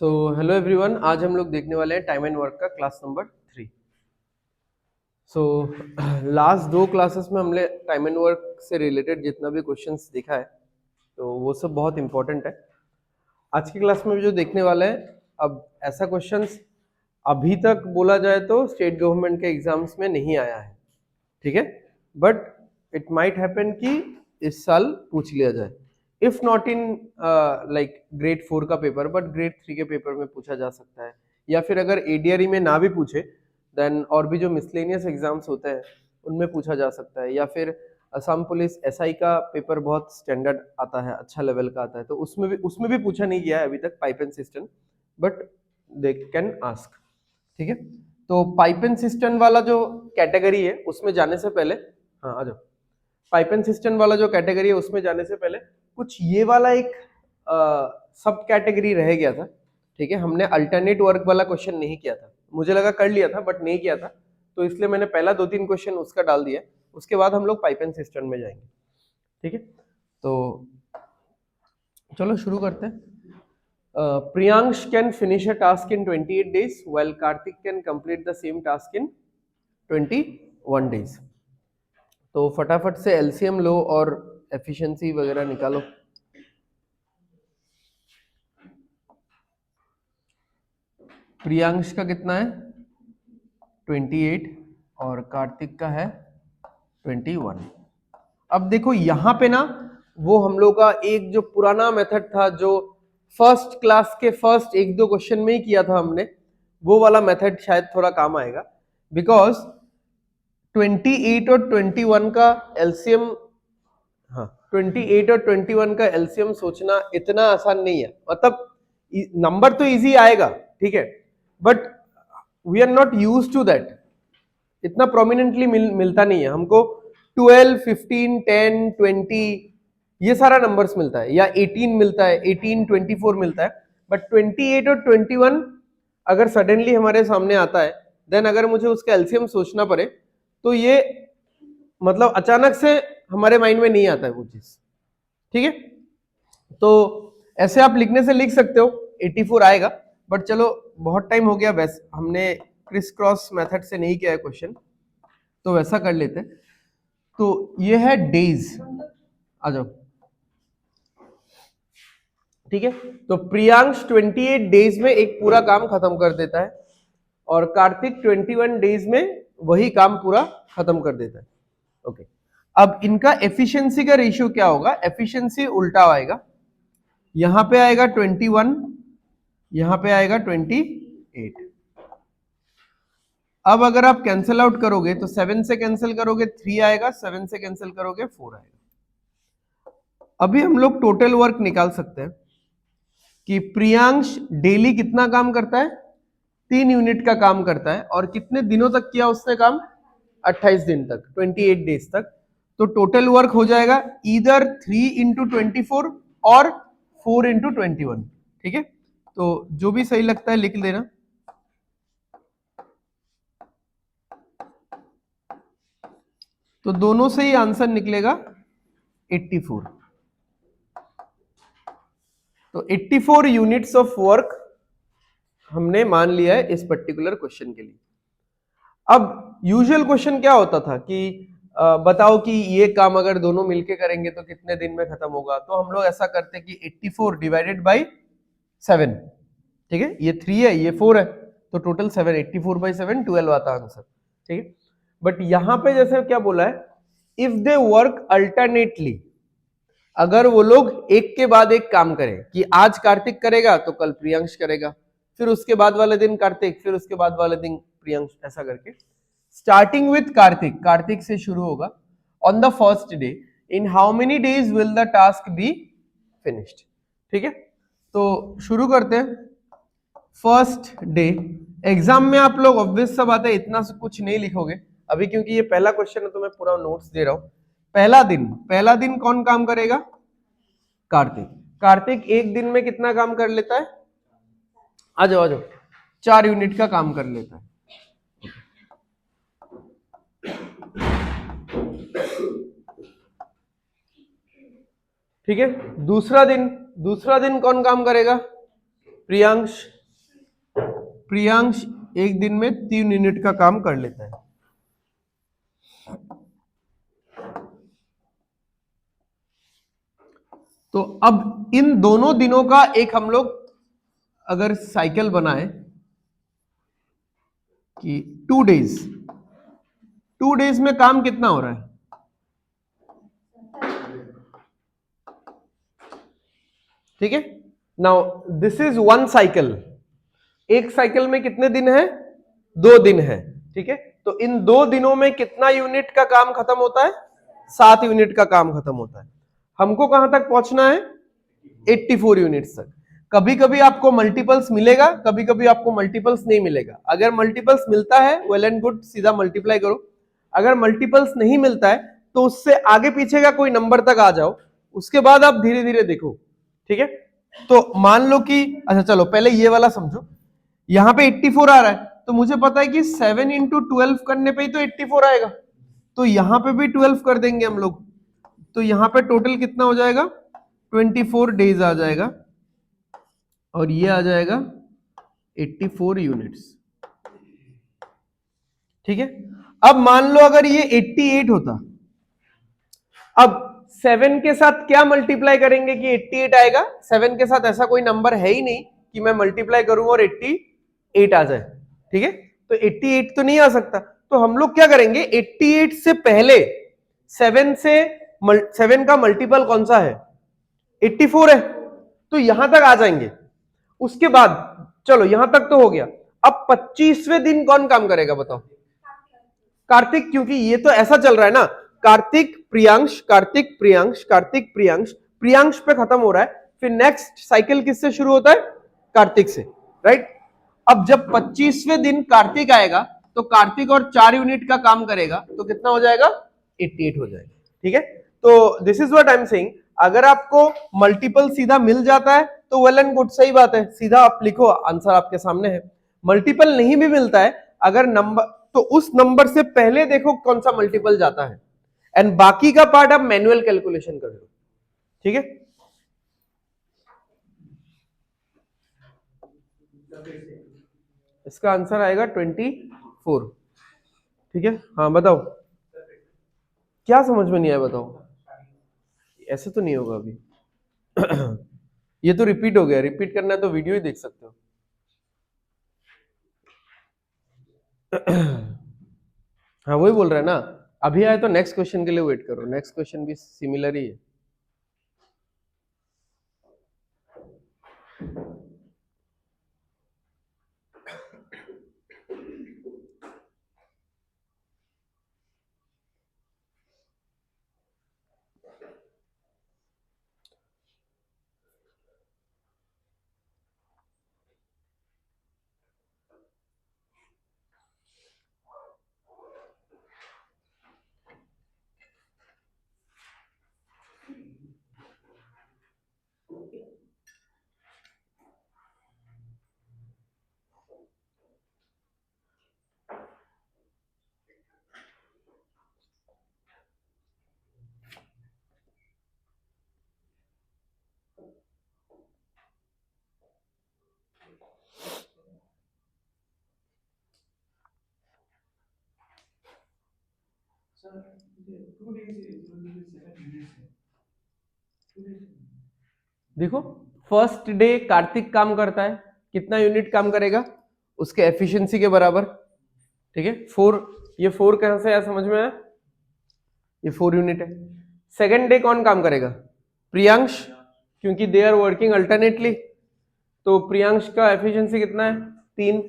So hello everyone, आज हम लोग देखने वाले हैं टाइम एंड वर्क का क्लास नंबर 3। सो लास्ट दो क्लासेस में हमने टाइम एंड वर्क से रिलेटेड जितना भी क्वेश्चंस देखा है तो वो सब बहुत इंपॉर्टेंट है। आज की क्लास में भी जो देखने वाले हैं, अब ऐसा क्वेश्चंस अभी तक बोला जाए तो स्टेट गवर्नमेंट के एग्जाम्स में नहीं आया है, ठीक है, बट इट माइट हैपन कि इस साल पूछ लिया जाए। If not in like grade 4 का पेपर, बट ग्रेड 3 के पेपर में पूछा जा सकता है, या फिर अगर एडीआरई में ना भी पूछे देन और भी जो मिसलेनियस एग्जाम्स होते हैं उनमें पूछा जा सकता है, या फिर असम पुलिस एसआई का पेपर बहुत स्टैंडर्ड आता है, अच्छा लेवल का आता है, तो उसमें भी पूछा नहीं गया है अभी तक pipe and system, but they can ask, ठीक है। तो पाइप एंड सिस्टम वाला जो कैटेगरी है उसमें जाने से पहले, हाँ आ जाओ, पाइप एंड सिस्टम वाला जो कैटेगरी है उसमें जाने से पहले कुछ ये वाला एक सब कैटेगरी रह गया था, ठीक है। हमने अल्टरनेट वर्क वाला क्वेश्चन नहीं किया था, मुझे लगा कर लिया था बट नहीं किया था, तो इसलिए मैंने पहला 2-3 क्वेश्चन उसका डाल दिया। उसके बाद हम लोग पाइप एंड सिस्टम में जाएंगे, ठीक है। तो चलो शुरू करते हैं। Priyansh can finish a task in 28 days while Karthik can complete the same task in 21 days. तो फटाफट से एलसीएम लो और एफिशिएंसी वगैरह निकालो। प्रियांश का कितना है 28 और कार्तिक का है 21। अब देखो यहाँ पे ना वो हम लोग का एक जो पुराना मेथड था जो फर्स्ट क्लास के फर्स्ट 1-2 क्वेश्चन में ही किया था हमने, वो वाला मेथड शायद थोड़ा काम आएगा, बिकॉज 28 और 21 का एलसीएम, हाँ 28 और 21 का एलसीएम सोचना इतना आसान नहीं है। मतलब नंबर तो इजी आएगा, ठीक है, but we are not used to that, इतना प्रोमिनेंटली मिलता नहीं है हमको। 12, 15, 10, 20 ये सारा नंबर्स मिलता है, या 18 मिलता है, 18, 24 मिलता है, बट 28 और 21 अगर सडनली हमारे सामने आता है, देन अगर मुझे उसका एलसीएम सोचना पड़े तो ये मतलब अचानक से हमारे माइंड में नहीं आता है वो चीज, ठीक है। तो ऐसे आप लिखने से लिख सकते हो 84 आएगा, बट चलो बहुत टाइम हो गया, वैसे हमने क्रिस क्रॉस मेथड से नहीं किया है क्वेश्चन, तो वैसा कर लेते हैं। तो ये है डेज, आ जाओ, ठीक है। तो प्रियांश 28 डेज में एक पूरा काम खत्म कर देता है और कार्तिक 21 डेज में वही काम पूरा खत्म कर देता है, ओके। अब इनका एफिशिएंसी का रेशियो क्या होगा? एफिशिएंसी उल्टा आएगा, यहां पे आएगा 21, यहां पे आएगा 28। अब अगर आप कैंसिल आउट करोगे तो 7 से कैंसिल करोगे 3 आएगा, 7 से कैंसिल करोगे 4 आएगा। अभी हम लोग टोटल वर्क निकाल सकते हैं कि प्रियांश डेली कितना काम करता है, 3 यूनिट का काम करता है, और कितने दिनों तक किया उसने काम? 28 दिन तक, 28 डेज तक। तो टोटल वर्क हो जाएगा इधर 3 इंटू 24 और 4 इंटू 21, ठीक है। तो जो भी सही लगता है लिख देना। तो दोनों से ही आंसर निकलेगा 84। तो 84 यूनिट्स ऑफ वर्क हमने मान लिया है इस पर्टिकुलर क्वेश्चन के लिए। अब यूजुअल क्वेश्चन क्या होता था कि बताओ कि ये काम अगर दोनों मिलके करेंगे तो कितने दिन में खत्म होगा, तो हम लोग ऐसा करते हैं कि 84 डिवाइडेड बाई 7, ठीक है, ये 3 है ये 4 है, तो टोटल 7, 84 बाई 7 12 आता आंसर, ठीक है। बट यहां पे जैसे क्या बोला है, इफ दे वर्क अल्टरनेटली, अगर वो लोग एक के बाद एक काम करें कि आज कार्तिक करेगा तो कल प्रियांश करेगा, फिर उसके बाद वाले दिन कार्तिक, फिर उसके बाद वाले दिन प्रियांश, ऐसा करके स्टार्टिंग विथ कार्तिक, कार्तिक से शुरू होगा, on the first day, in how many days will the task be finished, ठीक है। तो शुरू करते हैं। फर्स्ट डे, एग्जाम में आप लोग ऑब्वियस सा बात है इतना कुछ नहीं लिखोगे अभी, क्योंकि ये पहला क्वेश्चन है तो मैं पूरा नोट्स दे रहा हूं। पहला दिन कौन काम करेगा? कार्तिक। कार्तिक एक दिन में कितना काम कर लेता है? आ जाओ 4 यूनिट का काम कर लेता है, ठीक है। दूसरा दिन कौन काम करेगा? प्रियांश एक दिन में 3 यूनिट का काम कर लेता है। तो अब इन दोनों दिनों का एक हम लोग अगर साइकिल बनाए कि 2 डेज में काम कितना हो रहा है? ठीक है, नाउ दिस इज 1 साइकिल। एक साइकिल में कितने दिन है? 2 दिन है। ठीक है, तो इन 2 दिनों में कितना यूनिट का काम खत्म होता है? 7 यूनिट का काम खत्म होता है। हमको कहां तक पहुंचना है? 84 यूनिट्स तक। कभी कभी आपको मल्टीपल्स मिलेगा, कभी कभी आपको मल्टीपल्स नहीं मिलेगा। अगर मल्टीपल्स मिलता है वेल एंड गुड, सीधा मल्टीप्लाई करो। अगर मल्टीपल्स नहीं मिलता है तो उससे आगे पीछे का कोई नंबर तक आ जाओ, उसके बाद आप धीरे धीरे देखो। ठीक है, तो मान लो कि अच्छा चलो पहले ये वाला समझो। यहां पे 84 आ रहा है तो मुझे पता है कि 7 इंटू 12 करने पे ही तो 84 आएगा, तो यहां पे भी 12 कर देंगे हम लोग। तो यहां पे टोटल कितना हो जाएगा? 24 डेज आ जाएगा और ये आ जाएगा 84 यूनिट्स। ठीक है, अब मान लो अगर ये 88 होता, अब 7 के साथ क्या मल्टीप्लाई करेंगे कि 88 आएगा? 7 के साथ ऐसा कोई नंबर है ही नहीं कि मैं मल्टीप्लाई करूं और 88 आ जाए। ठीक है, तो 88 तो नहीं आ सकता, तो हम लोग क्या करेंगे? 88 से पहले 7 का मल्टीपल कौन सा है? 84 है, तो यहां तक आ जाएंगे। उसके बाद चलो यहां तक तो हो गया। अब 25वें दिन कौन काम करेगा बताओ? कार्तिक, क्योंकि ये तो ऐसा चल रहा है ना, कार्तिक प्रियांश, कार्तिक प्रियांश, कार्तिक प्रियांश, प्रियांश पे खत्म हो रहा है, फिर नेक्स्ट साइकिल किससे शुरू होता है? कार्तिक से, राइट? अब जब 25वें दिन कार्तिक आएगा तो कार्तिक और 4 यूनिट का काम करेगा, तो कितना हो जाएगा? 88 हो जाएगा। ठीक है, तो this is what I am saying. अगर आपको मल्टीपल सीधा मिल जाता है तो वेल एंड गुड, सही बात है, सीधा आप लिखो, आंसर आपके सामने है। मल्टीपल नहीं भी मिलता है, अगर नंबर, तो उस नंबर से पहले देखो कौन सा मल्टीपल जाता है, एंड बाकी का पार्ट आप मैनुअल कैलकुलेशन कर लो। ठीक है, इसका आंसर आएगा 24। ठीक है, हाँ बताओ, क्या समझ में नहीं आया बताओ? ऐसे तो नहीं होगा अभी। ये तो रिपीट हो गया, रिपीट करना है तो वीडियो ही देख सकते हो। हाँ वही बोल रहा है ना, अभी आए तो नेक्स्ट क्वेश्चन के लिए वेट करो, नेक्स्ट क्वेश्चन भी सिमिलर ही है। देखो फर्स्ट डे कार्तिक काम करता है, कितना यूनिट काम करेगा? उसके एफिशिएंसी के बराबर। ठीक है, 4, ये 4 कहां से आया समझ में आया? ये 4 यूनिट है। सेकेंड डे कौन काम करेगा? प्रियांश, क्योंकि दे आर वर्किंग अल्टरनेटली, तो प्रियांश का एफिशिएंसी कितना है? 3।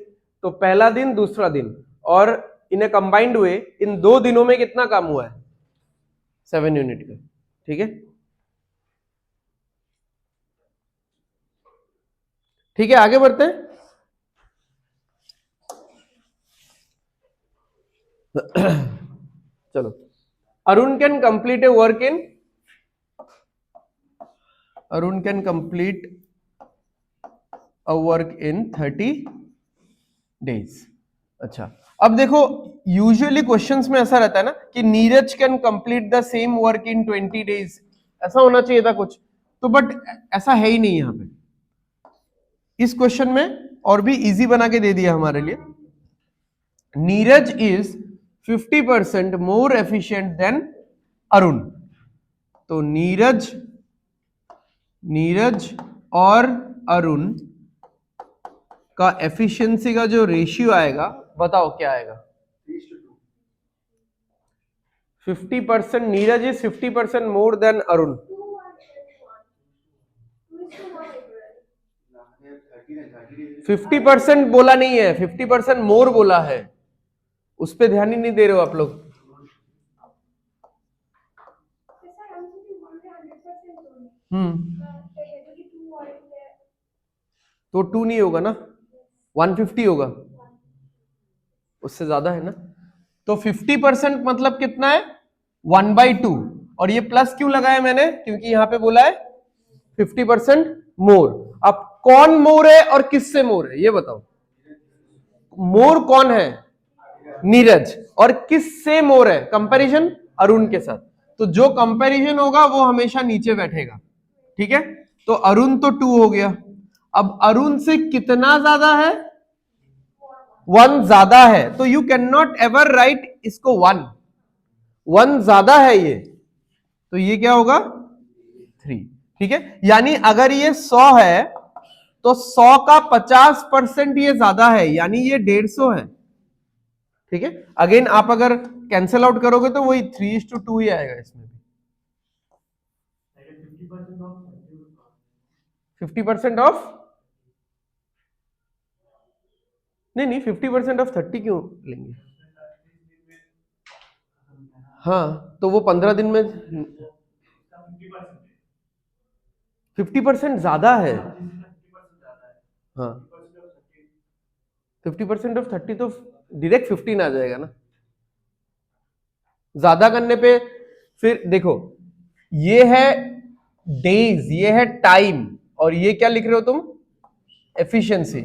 तो पहला दिन दूसरा दिन, और इन्हें कंबाइंड हुए इन 2 दिनों में कितना काम हुआ है? 7 यूनिट का। ठीक है, ठीक है, आगे बढ़ते हैं। चलो, Arun can complete A work in, Arun can complete a work in 30 days. अच्छा, अब देखो यूजुअली क्वेश्चंस में ऐसा रहता है ना कि Neeraj can complete the same work in 20 days, ऐसा होना चाहिए था कुछ, तो बट ऐसा है ही नहीं यहाँ पे। इस क्वेश्चन में और भी इजी बना के दे दिया हमारे लिए, Neeraj is 50% more efficient then Arun. तो नीरज और अरुण का एफिशिएंसी का जो रेशियो आएगा, बताओ क्या आएगा? 50%, Neeraj is 50% more than Arun. 50% बोला नहीं है, 50% मोर बोला है, उस पर ध्यान ही नहीं दे रहे हो आप लोग। तो 2 नहीं होगा ना, 150 होगा, उससे ज्यादा है ना। तो 50% मतलब कितना है? 1/2। और ये प्लस क्यों लगाया मैंने? क्योंकि यहां पे बोला है 50% मोर। अब कौन मोर है और किससे मोर है ये बताओ? मोर कौन है? नीरज। और किससे मोर है? कंपैरिजन अरुण के साथ। तो जो कंपैरिजन होगा वो हमेशा नीचे बैठेगा, ठीक है। तो अरुण तो 2 हो गया। अब अरुण से कितना ज्यादा है? 1 ज्यादा है। तो you can not ever right इसको 1 ज्यादा है ये, तो ये क्या होगा? 3, ठीक है। यानी अगर ये 100 है तो 100 का 50% ये ज्यादा है, यानी ये 150 है, ठीक है। अगेन आप अगर कैंसिल आउट करोगे तो वही 3:2 ही आएगा इसमें भी। 50% ऑफ नहीं, 50% ऑफ 30 क्यों लेंगे? हाँ, तो वो 15 दिन में 50% ज्यादा है। हाँ, 50% ऑफ 30 तो डायरेक्ट 15 आ जाएगा ना। ज्यादा करने पे फिर देखो, ये है डेज, ये है टाइम, और ये क्या लिख रहे हो तुम? एफिशिएंसी।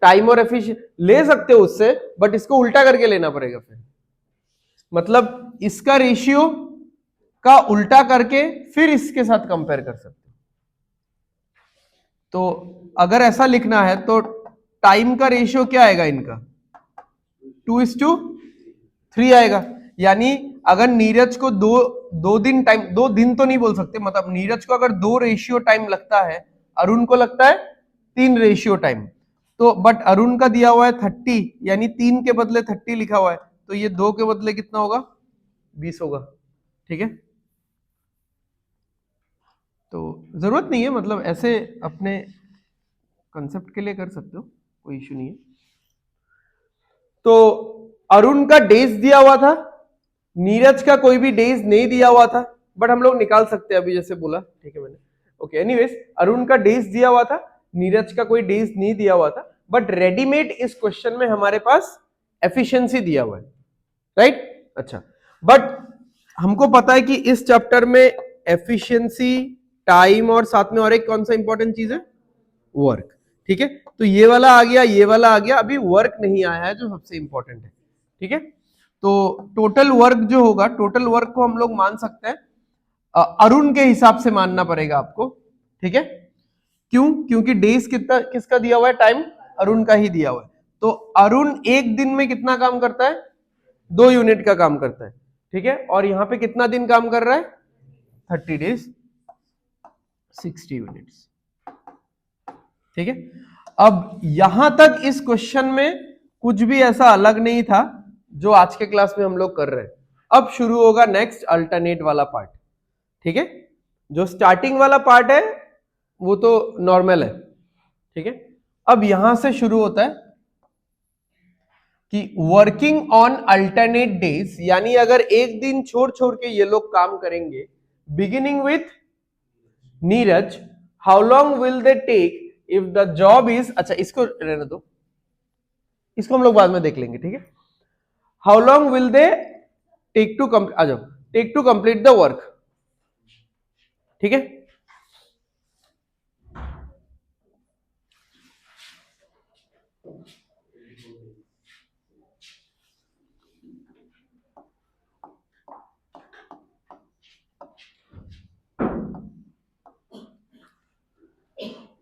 टाइम और एफिशिएंसी ले सकते हो उससे, बट इसको उल्टा करके लेना पड़ेगा फिर। मतलब इसका रेशियो का उल्टा करके फिर इसके साथ कंपेयर कर सकते हो। तो अगर ऐसा लिखना है तो टाइम का रेशियो क्या आएगा इनका? 2:3 आएगा। यानी अगर नीरज को दो दिन टाइम, 2 दिन तो नहीं बोल सकते, मतलब नीरज को अगर 2 रेशियो टाइम लगता है, अरुण को लगता है 3 रेशियो टाइम। तो बट अरुण का दिया हुआ है 30, यानी 3 के बदले 30 लिखा हुआ है, तो ये 2 के बदले कितना होगा? 20 होगा, ठीक है। तो जरूरत नहीं है, मतलब ऐसे अपने कंसेप्ट के लिए कर सकते हो, कोई इश्यू नहीं है। तो अरुण का डेज दिया हुआ था, नीरज का कोई भी डेज नहीं दिया हुआ था, बट हम लोग निकाल सकते हैं अभी जैसे बोला, ठीक है मैंने। ओके, एनीवेज अरुण का डेज दिया हुआ था, नीरज का कोई डेज नहीं दिया हुआ था, बट रेडीमेड इस क्वेश्चन में हमारे पास एफिशिएंसी दिया हुआ है, राइट। अच्छा, बट हमको पता है कि इस चैप्टर में एफिशिएंसी, टाइम और साथ में और एक कौन सा इंपॉर्टेंट चीज है? वर्क, ठीक है। तो ये वाला आ गया, ये वाला आ गया, अभी वर्क नहीं आया है जो सबसे इंपॉर्टेंट है, ठीक है। तो टोटल वर्क जो होगा, टोटल वर्क को हम लोग मान सकते हैं अरुण के हिसाब से मानना पड़ेगा आपको, ठीक है। क्यों? क्योंकि डेज कितना किसका दिया हुआ है? टाइम अरुण का ही दिया हुआ है। तो अरुण एक दिन में कितना काम करता है? 2 यूनिट का काम करता है, ठीक है। और यहां पे कितना दिन काम कर रहा है? 30 डेज, 60 यूनिट्स, ठीक है। अब यहां तक इस क्वेश्चन में कुछ भी ऐसा अलग नहीं था जो आज के क्लास में हम लोग कर रहे हैं। अब शुरू होगा नेक्स्ट अल्टरनेट वाला पार्ट, ठीक है। जो स्टार्टिंग वाला पार्ट है वो तो नॉर्मल है, ठीक है। अब यहां से शुरू होता है कि वर्किंग ऑन अल्टरनेट डेज, यानी अगर एक दिन छोड़ छोड़ के ये लोग काम करेंगे, beginning with Neeraj, how long will they take if the job is, अच्छा इसको रहने दो, इसको हम लोग बाद में देख लेंगे, ठीक है। How long will they take to complete, आ जाओ, take to complete the work, ठीक है।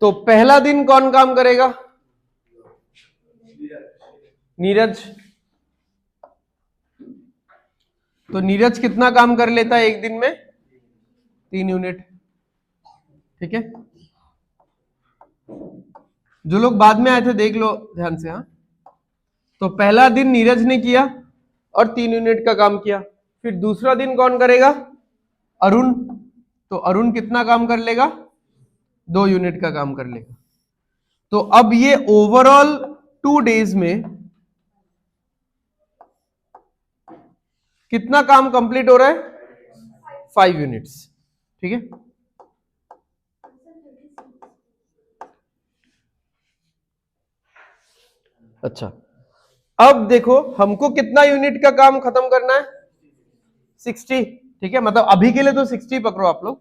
तो पहला दिन कौन काम करेगा? नीरज। तो नीरज कितना काम कर लेता है एक दिन में? 3 यूनिट। ठीक है, जो लोग बाद में आए थे देख लो ध्यान से। हाँ, तो पहला दिन नीरज ने किया और 3 यूनिट का काम किया। फिर दूसरा दिन कौन करेगा? अरुण। तो अरुण कितना काम कर लेगा? 2 यूनिट का काम कर लेगा। तो अब ये ओवरऑल 2 डेज में कितना काम कंप्लीट हो रहा है? 5 यूनिट्स। ठीक है, अच्छा अब देखो हमको कितना यूनिट का काम खत्म करना है? 60। ठीक है, मतलब अभी के लिए तो 60 पकड़ो आप लोग।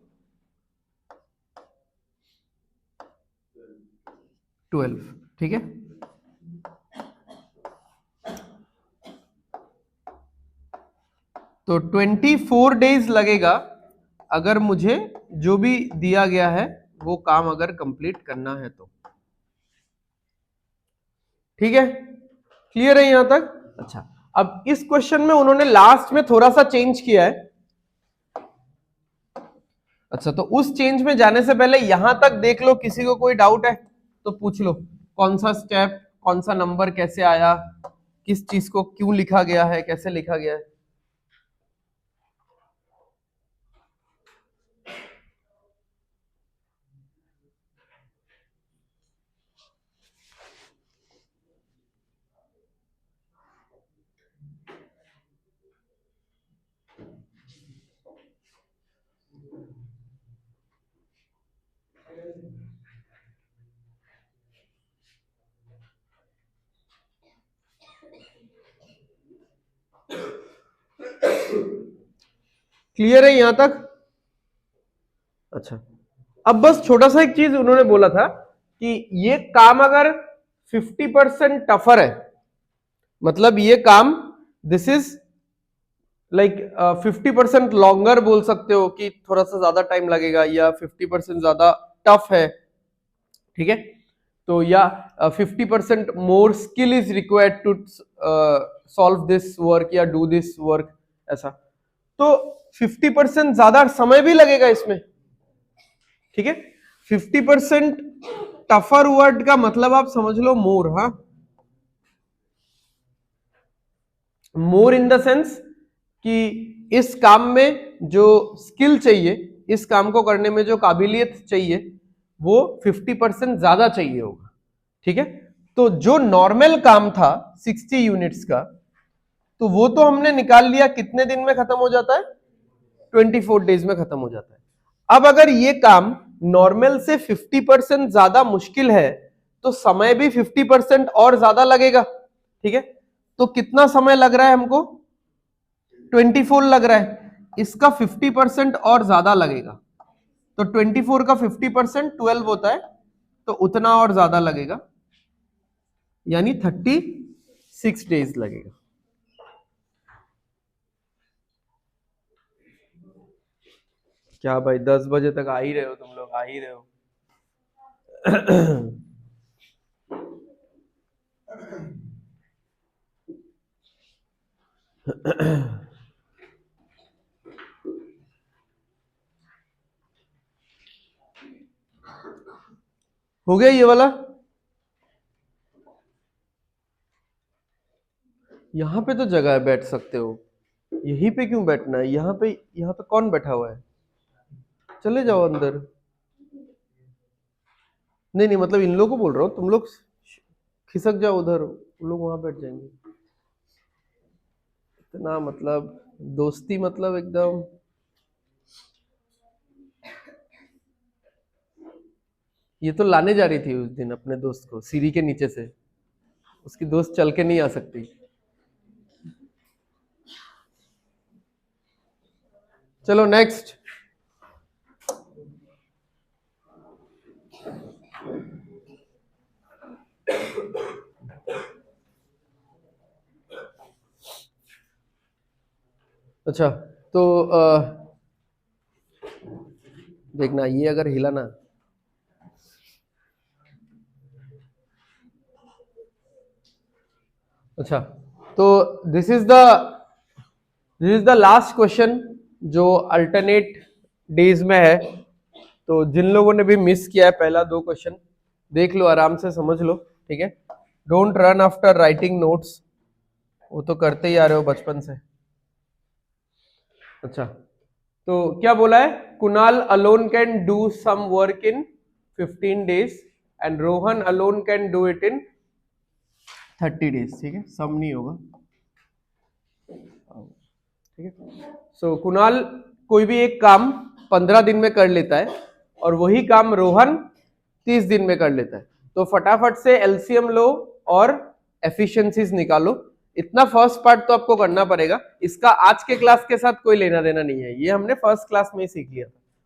12। ठीक है, तो 24 डेज लगेगा अगर मुझे जो भी दिया गया है वो काम अगर कंप्लीट करना है तो। ठीक है, क्लियर है यहां तक? अच्छा, अब इस क्वेश्चन में उन्होंने लास्ट में थोड़ा सा चेंज किया है। अच्छा, तो उस चेंज में जाने से पहले यहां तक देख लो, किसी को कोई डाउट है तो पूछ लो। कौन सा स्टेप, कौन सा नंबर कैसे आया, किस चीज को क्यों लिखा गया है, कैसे लिखा गया है? क्लियर है यहां तक? अच्छा, अब बस छोटा सा एक चीज उन्होंने बोला था कि ये काम अगर 50% टफर है, मतलब ये काम दिस इज लाइक 50% लॉन्गर बोल सकते हो कि थोड़ा सा ज्यादा टाइम लगेगा, या 50% ज्यादा टफ है। ठीक है, तो या 50% more skill is required to solve this work या डू दिस वर्क, ऐसा। तो 50% ज्यादा समय भी लगेगा इसमें। ठीक है, 50% टफर वर्ड का मतलब आप समझ लो मोर। हाँ, मोर इन द सेंस कि इस काम में जो स्किल चाहिए, इस काम को करने में जो काबिलियत चाहिए, वो 50% ज्यादा चाहिए होगा। ठीक है, तो जो नॉर्मल काम था 60 यूनिट्स का, तो वो तो हमने निकाल लिया, कितने दिन में खत्म हो जाता है? 24 डेज में खत्म हो जाता है। अब अगर ये काम नॉर्मल से 50% ज्यादा मुश्किल है, तो समय भी 50% और ज्यादा लगेगा। ठीक है, तो कितना समय लग रहा है हमको? 24 लग रहा है, इसका 50% और ज्यादा लगेगा। तो 24 का 50% 12 होता है, तो उतना और ज्यादा लगेगा, यानी 36 डेज लगेगा। क्या भाई 10 बजे तक आ ही रहे हो तुम लोग, आ ही रहे हो। हो गया ये वाला? यहाँ पे तो जगह है, बैठ सकते हो। यहीं पे क्यों बैठना है? यहाँ पे कौन बैठा हुआ है? चले जाओ अंदर। नहीं नहीं, मतलब इन लोगों को बोल रहा हूँ, तुम लोग खिसक जाओ उधर, उन लोग वहां बैठ जाएंगे। इतना मतलब दोस्ती, मतलब एकदम। ये तो लाने जा रही थी उस दिन अपने दोस्त को सीढ़ी के नीचे से, उसकी दोस्त चल के नहीं आ सकती। चलो नेक्स्ट। अच्छा, तो देखना ये अगर हिला ना, अच्छा, तो this is the last question जो अल्टरनेट डेज में है। तो जिन लोगों ने भी मिस किया है पहला 2 क्वेश्चन, देख लो, आराम से समझ लो, ठीक है। Don't run after writing notes, वो तो करते ही आ रहे हो बचपन से। अच्छा, तो क्या बोला है, Kunal alone can do some work in 15 days and Rohan alone can do it in 30 days, ठीक है, सम नहीं होगा, ठीक है। सो कुणाल कोई भी एक काम 15 दिन में कर लेता है और वही काम रोहन 30 दिन में कर लेता है। तो फटाफट से एलसीएम लो और एफिशिएंसीज निकालो। इतना फर्स्ट पार्ट तो आपको करना पड़ेगा, इसका आज के क्लास के साथ कोई लेना देना नहीं है, ये हमने फर्स्ट क्लास में ही सीख लिया।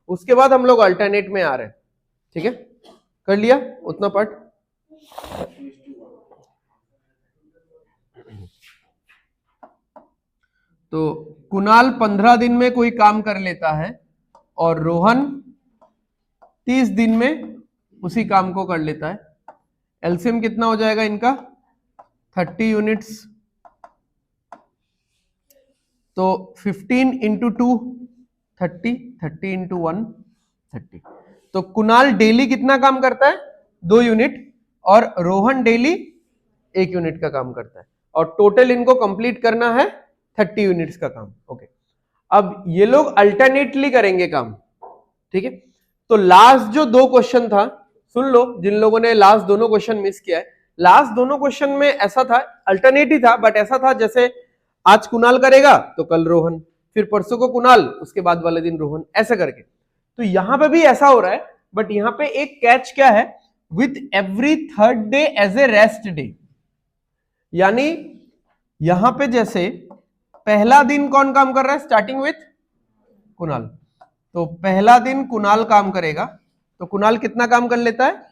उसके बाद हम लोग अल्टरनेट में आ रहे हैं, ठीक है। कर लिया उतना पार्ट। तो कुणाल 15 दिन में कोई काम कर लेता है और रोहन 30 दिन में उसी काम को कर लेता है। एलसीएम कितना हो जाएगा इनका, 30 यूनिट्स, तो 15 इंटू 2 30, 30 इंटू 1 30। तो कुणाल डेली कितना काम करता है, 2 यूनिट, और रोहन डेली 1 यूनिट का काम करता है, और टोटल इनको कंप्लीट करना है 30 यूनिट्स का काम। ओके, अब ये लोग अल्टरनेटली करेंगे काम, ठीक है। तो लास्ट जो 2 क्वेश्चन था, सुन लो जिन लोगों ने लास्ट दोनों क्वेश्चन मिस किया है, लास्ट दोनों क्वेश्चन में ऐसा था, अल्टरनेट ही था, बट ऐसा था जैसे आज कुणाल करेगा तो कल रोहन, फिर परसों को कुणाल, उसके बाद वाले दिन रोहन, ऐसे करके। तो यहां पे भी ऐसा हो रहा है, बट यहां पे एक कैच क्या है, with every third day as a rest day. यानी यहां पे जैसे पहला दिन कौन काम कर रहा है, स्टार्टिंग विथ कुणाल, तो पहला दिन कुणाल काम करेगा, तो कुणाल कितना काम कर लेता है,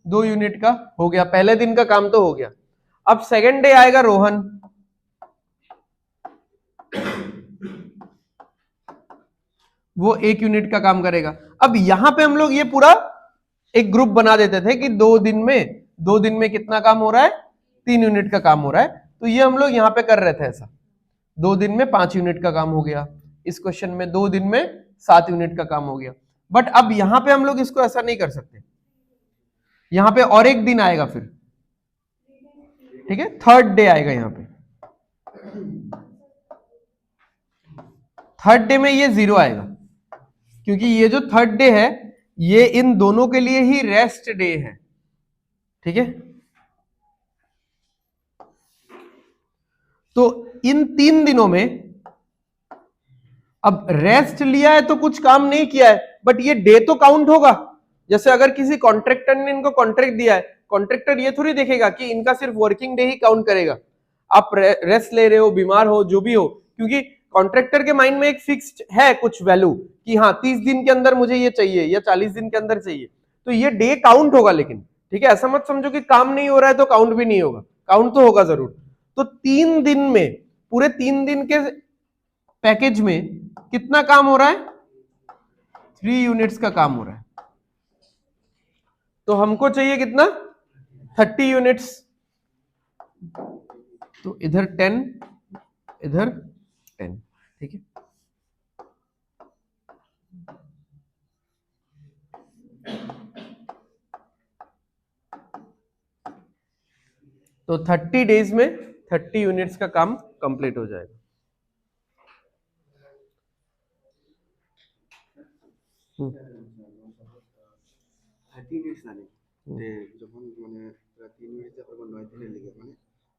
2 यूनिट का, हो गया, पहले दिन का काम तो हो गया। अब सेकेंड डे आएगा रोहन, वो 1 यूनिट का काम करेगा। अब यहां पे हम लोग ये पूरा एक ग्रुप बना देते थे कि 2 दिन में कितना काम हो रहा है, 3 यूनिट का काम हो रहा है। तो ये हम लोग यहां पे कर रहे थे ऐसा, 2 दिन में 5 यूनिट का काम हो गया, इस क्वेश्चन में 2 दिन में 7 यूनिट का काम हो गया। बट अब यहां पे हम लोग इसको ऐसा नहीं कर सकते, यहां पे और एक दिन आएगा फिर, ठीक है, थर्ड डे आएगा यहां पे, थर्ड डे में ये 0 आएगा, क्योंकि ये जो थर्ड डे है ये इन दोनों के लिए ही रेस्ट डे है, ठीक है। तो इन 3 दिनों में अब रेस्ट लिया है तो कुछ काम नहीं किया है, बट ये डे तो काउंट होगा। जैसे अगर किसी कॉन्ट्रैक्टर ने इनको कॉन्ट्रैक्ट दिया है, कॉन्ट्रैक्टर ये थोड़ी देखेगा कि इनका सिर्फ वर्किंग डे ही काउंट करेगा, आप रेस्ट ले रहे हो, बीमार हो, जो भी हो, क्योंकि कॉन्ट्रैक्टर के माइंड में एक फिक्स्ड है कुछ वैल्यू कि हाँ 30 दिन के अंदर मुझे ये चाहिए या 40 दिन के अंदर चाहिए, तो ये डे काउंट होगा। लेकिन ठीक है, ऐसा मत समझो कि काम नहीं हो रहा है तो काउंट भी नहीं होगा, काउंट तो होगा जरूर। तो 3 दिन में, पूरे 3 दिन के पैकेज में कितना काम हो रहा है, 3 यूनिट्स का काम हो रहा है। तो हमको चाहिए कितना, 30 यूनिट्स, तो इधर 10 इधर 10, ठीक है। तो 30 डेज में 30 यूनिट्स का काम कंप्लीट हो जाएगा। যখন মানে 3 মিনিটে আবার 9 দিনের লেগে মানে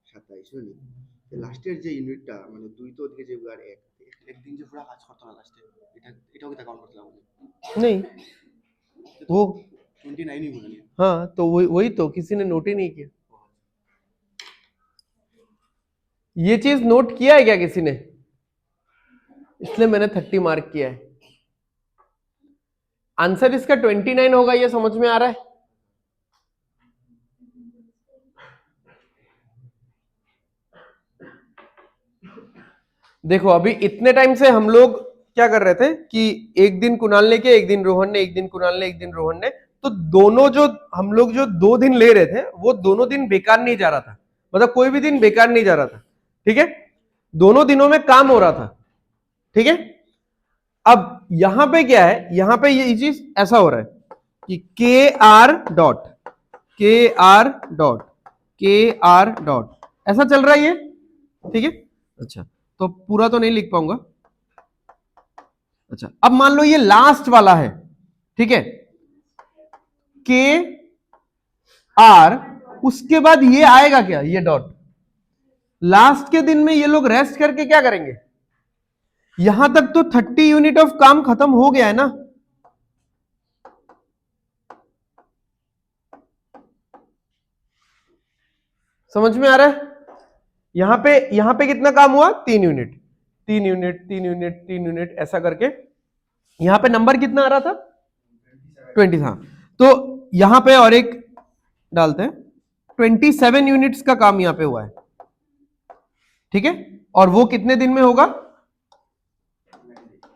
27 মিনিট লাস্টের যে ইউনিটটা মানে 2 তো ওদিকে যে আর একদিন যে পুরো কাজ করতে না লাস্টে এটাও কি তা কাউন্ট করতে হবে नहीं, वो 29 ही बोला नहीं। हाँ, तो वही तो किसी ने नोट ही नहीं किया। ये चीज नोट किया है क्या किसी ने, इसलिए मैंने 30 मार्क किया है। आंसर इसका 29 होगा, ये समझ में आ रहा है। देखो अभी इतने टाइम से हम लोग क्या कर रहे थे कि एक दिन कुणाल ने किया, एक दिन रोहन ने, एक दिन कुणाल ने, एक दिन रोहन ने, तो दोनों जो हम लोग जो 2 दिन ले रहे थे वो दोनों दिन बेकार नहीं जा रहा था, मतलब कोई भी दिन बेकार नहीं जा रहा था, ठीक है, दोनों दिनों में काम हो रहा था, ठीक है। अब यहां पे क्या है, यहां पे ये चीज ऐसा हो रहा है कि के आर डॉट ऐसा चल रहा है ये, ठीक है। अच्छा, तो पूरा तो नहीं लिख पाऊंगा। अच्छा, अब मान लो ये लास्ट वाला है, ठीक है, के आर, उसके बाद ये आएगा क्या, ये डॉट। लास्ट के दिन में ये लोग रेस्ट करके क्या करेंगे, यहां तक तो 30 यूनिट ऑफ काम खत्म हो गया है ना। समझ में आ रहा है? यहां पे कितना काम हुआ, 3 यूनिट, 3 यूनिट, 3 यूनिट, 3 यूनिट, ऐसा करके यहां पे नंबर कितना आ रहा था, 20 था। तो यहां पे और एक डालते हैं, 27 यूनिट्स का काम यहां पे हुआ है, ठीक है। और वो कितने दिन में होगा,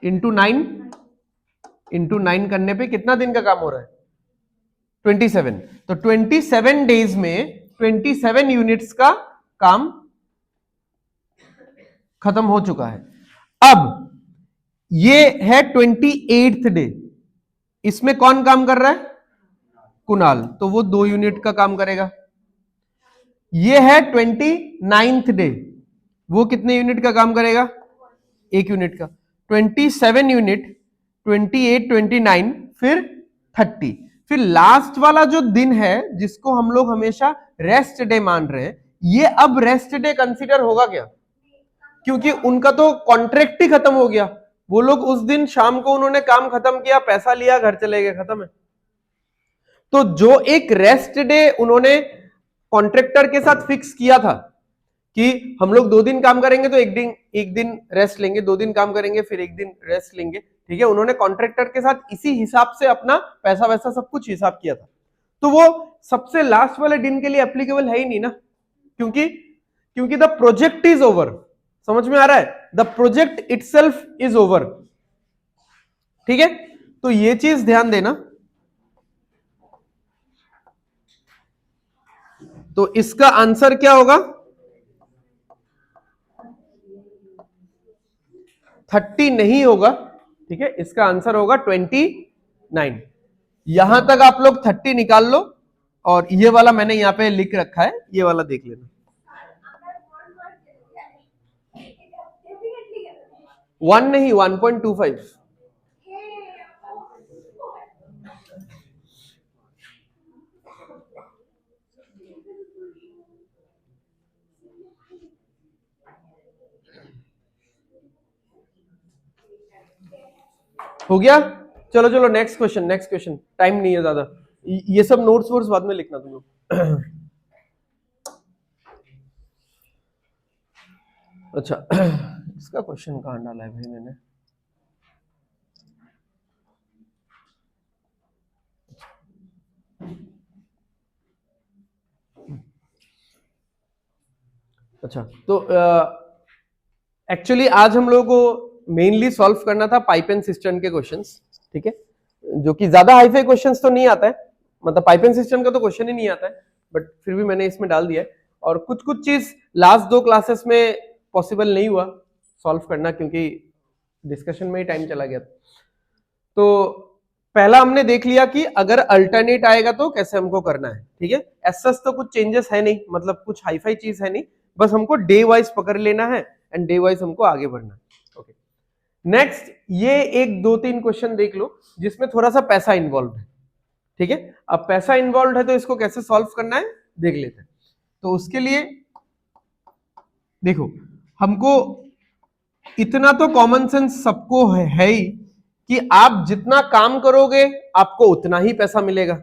इंटू 9 करने पे कितना दिन का काम हो रहा है, 27। तो 27 डेज में 27 यूनिट्स का काम खत्म हो चुका है। अब ये है 28th डे, इसमें कौन काम कर रहा है, कुणाल, तो वो 2 यूनिट का काम करेगा। ये है 29th डे, वो कितने यूनिट का काम करेगा, 1 यूनिट का। 27 यूनिट, 28, 29, फिर 30, फिर लास्ट वाला जो दिन है जिसको हम लोग हमेशा रेस्ट डे मान रहे हैं, ये अब रेस्ट डे कंसीडर होगा क्या, क्योंकि उनका तो कॉन्ट्रैक्ट ही खत्म हो गया। वो लोग उस दिन शाम को उन्होंने काम खत्म किया, पैसा लिया, घर चले गए, खत्म है। तो जो एक रेस्ट डे उन्होंने कॉन्ट्रैक्टर के साथ फिक्स किया था कि हम लोग 2 दिन काम करेंगे तो एक दिन रेस्ट लेंगे, 2 दिन काम करेंगे फिर 1 दिन रेस्ट लेंगे, ठीक है, उन्होंने कॉन्ट्रैक्टर के साथ इसी हिसाब से अपना पैसा वैसा सब कुछ हिसाब किया था। तो वो सबसे लास्ट वाले दिन के लिए एप्लीकेबल है ही नहीं ना, क्योंकि द प्रोजेक्ट इज ओवर। समझ में आ रहा है, the project itself is over, ठीक है। तो ये चीज ध्यान देना। तो इसका आंसर क्या होगा, 30 नहीं होगा, ठीक है, इसका आंसर होगा 29। यहां तक आप लोग 30 निकाल लो, और ये वाला मैंने यहां पे लिख रखा है, ये वाला देख लेना। 1 नहीं, 1.25। हो गया, चलो चलो नेक्स्ट क्वेश्चन, टाइम नहीं है ज्यादा, ये सब नोट्स वोट्स बाद में लिखना तुम लोग। अच्छा, इसका क्वेश्चन कहां डाला है भाई मैंने, अच्छा, तो एक्चुअली आज हम लोगों को मेनली सॉल्व करना था पाइप एंड सिस्टम के क्वेश्चंस, ठीक है, जो कि ज्यादा हाईफाई क्वेश्चंस तो नहीं आता है, मतलब पाइप एंड सिस्टम का तो क्वेश्चन ही नहीं आता है, बट फिर भी मैंने इसमें डाल दिया है। और कुछ कुछ चीज लास्ट 2 क्लासेस में पॉसिबल नहीं हुआ सॉल्व करना, क्योंकि डिस्कशन में ही टाइम चला गया। तो पहला हमने देख लिया कि अगर अल्टरनेट आएगा तो कैसे हमको करना है, ठीक है। ऐसा तो कुछ चेंजेस है नहीं, मतलब कुछ हाईफाई चीज है नहीं, बस हमको डे वाइज पकड़ लेना है एंड डे वाइज हमको आगे बढ़ना है। ओके, नेक्स्ट ये 1, 2, 3 क्वेश्चन देख लो जिसमें थोड़ा सा पैसा इन्वॉल्व है, ठीक है। अब पैसा इन्वॉल्व है तो इसको कैसे सॉल्व करना है देख लेते हैं। तो उसके लिए देखो, हमको इतना तो कॉमन सेंस सबको है ही कि आप जितना काम करोगे आपको उतना ही पैसा मिलेगा,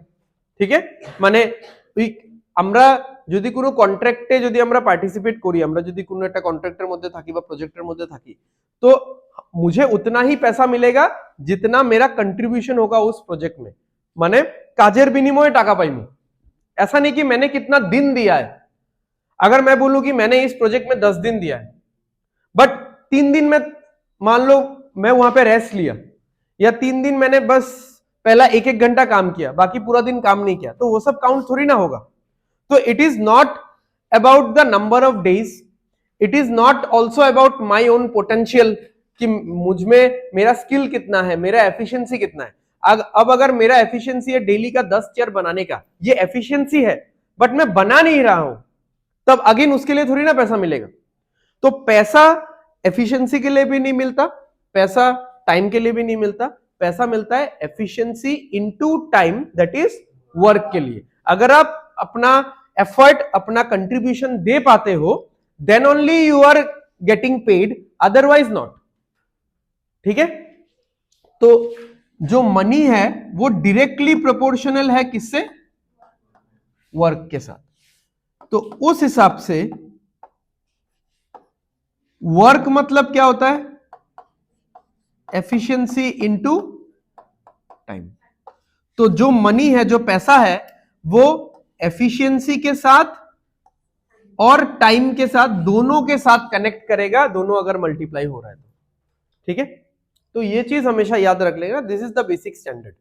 ठीक है। মানে আমরা যদি কোনো কন্ট্রাক্টে যদি আমরা পার্টিসিপেট করি, আমরা যদি কোনো একটা কন্ট্রাক্টের মধ্যে থাকি বা প্রজেক্টের মধ্যে থাকি, तो मुझे उतना ही पैसा मिलेगा जितना मेरा कंट्रीब्यूशन होगा उस प्रोजेक्ट में, माने काजेर बिनिमये टाका पाइबो। ऐसा नहीं कि मैंने कितना दिन दिया है, अगर मैं बोलूं कि मैंने इस प्रोजेक्ट में 10 दिन दिया है, बट 3 दिन में मान लो मैं वहां पे रेस्ट लिया, या 3 दिन मैंने बस पहला 1-1 घंटा काम किया, बाकी पूरा दिन काम नहीं किया, तो वो सब काउंट थोड़ी ना होगा। तो it is not about the number of days, it is not also about my own potential कि मुझ में मेरा स्किल कितना है, मेरा एफिशिएंसी कितना है। अब अगर मेरा एफिशिएंसी है डेली का 10 चेयर बनाने का, ये एफिशिएंसी है, बट मैं बना नहीं रहा हूं, तब अगेन उसके लिए थोड़ी ना पैसा मिलेगा। तो पैसा एफिशिएंसी के लिए भी नहीं मिलता, पैसा टाइम के लिए भी नहीं मिलता, पैसा मिलता है efficiency into time, that is work के लिए। अगर आप अपना एफर्ट, अपना कंट्रीब्यूशन दे पाते हो, then only you are getting paid, otherwise not. ठीक है, तो जो मनी है वो डायरेक्टली प्रोपोर्शनल है किससे? वर्क के साथ। तो उस हिसाब से वर्क मतलब क्या होता है? Efficiency into time. तो जो मनी है, जो पैसा है, वो एफिशिएंसी के साथ और टाइम के साथ, दोनों के साथ कनेक्ट करेगा, दोनों अगर मल्टीप्लाई हो रहा है तो। ठीक है, तो ये चीज हमेशा याद रख लेना, this is the basic standard.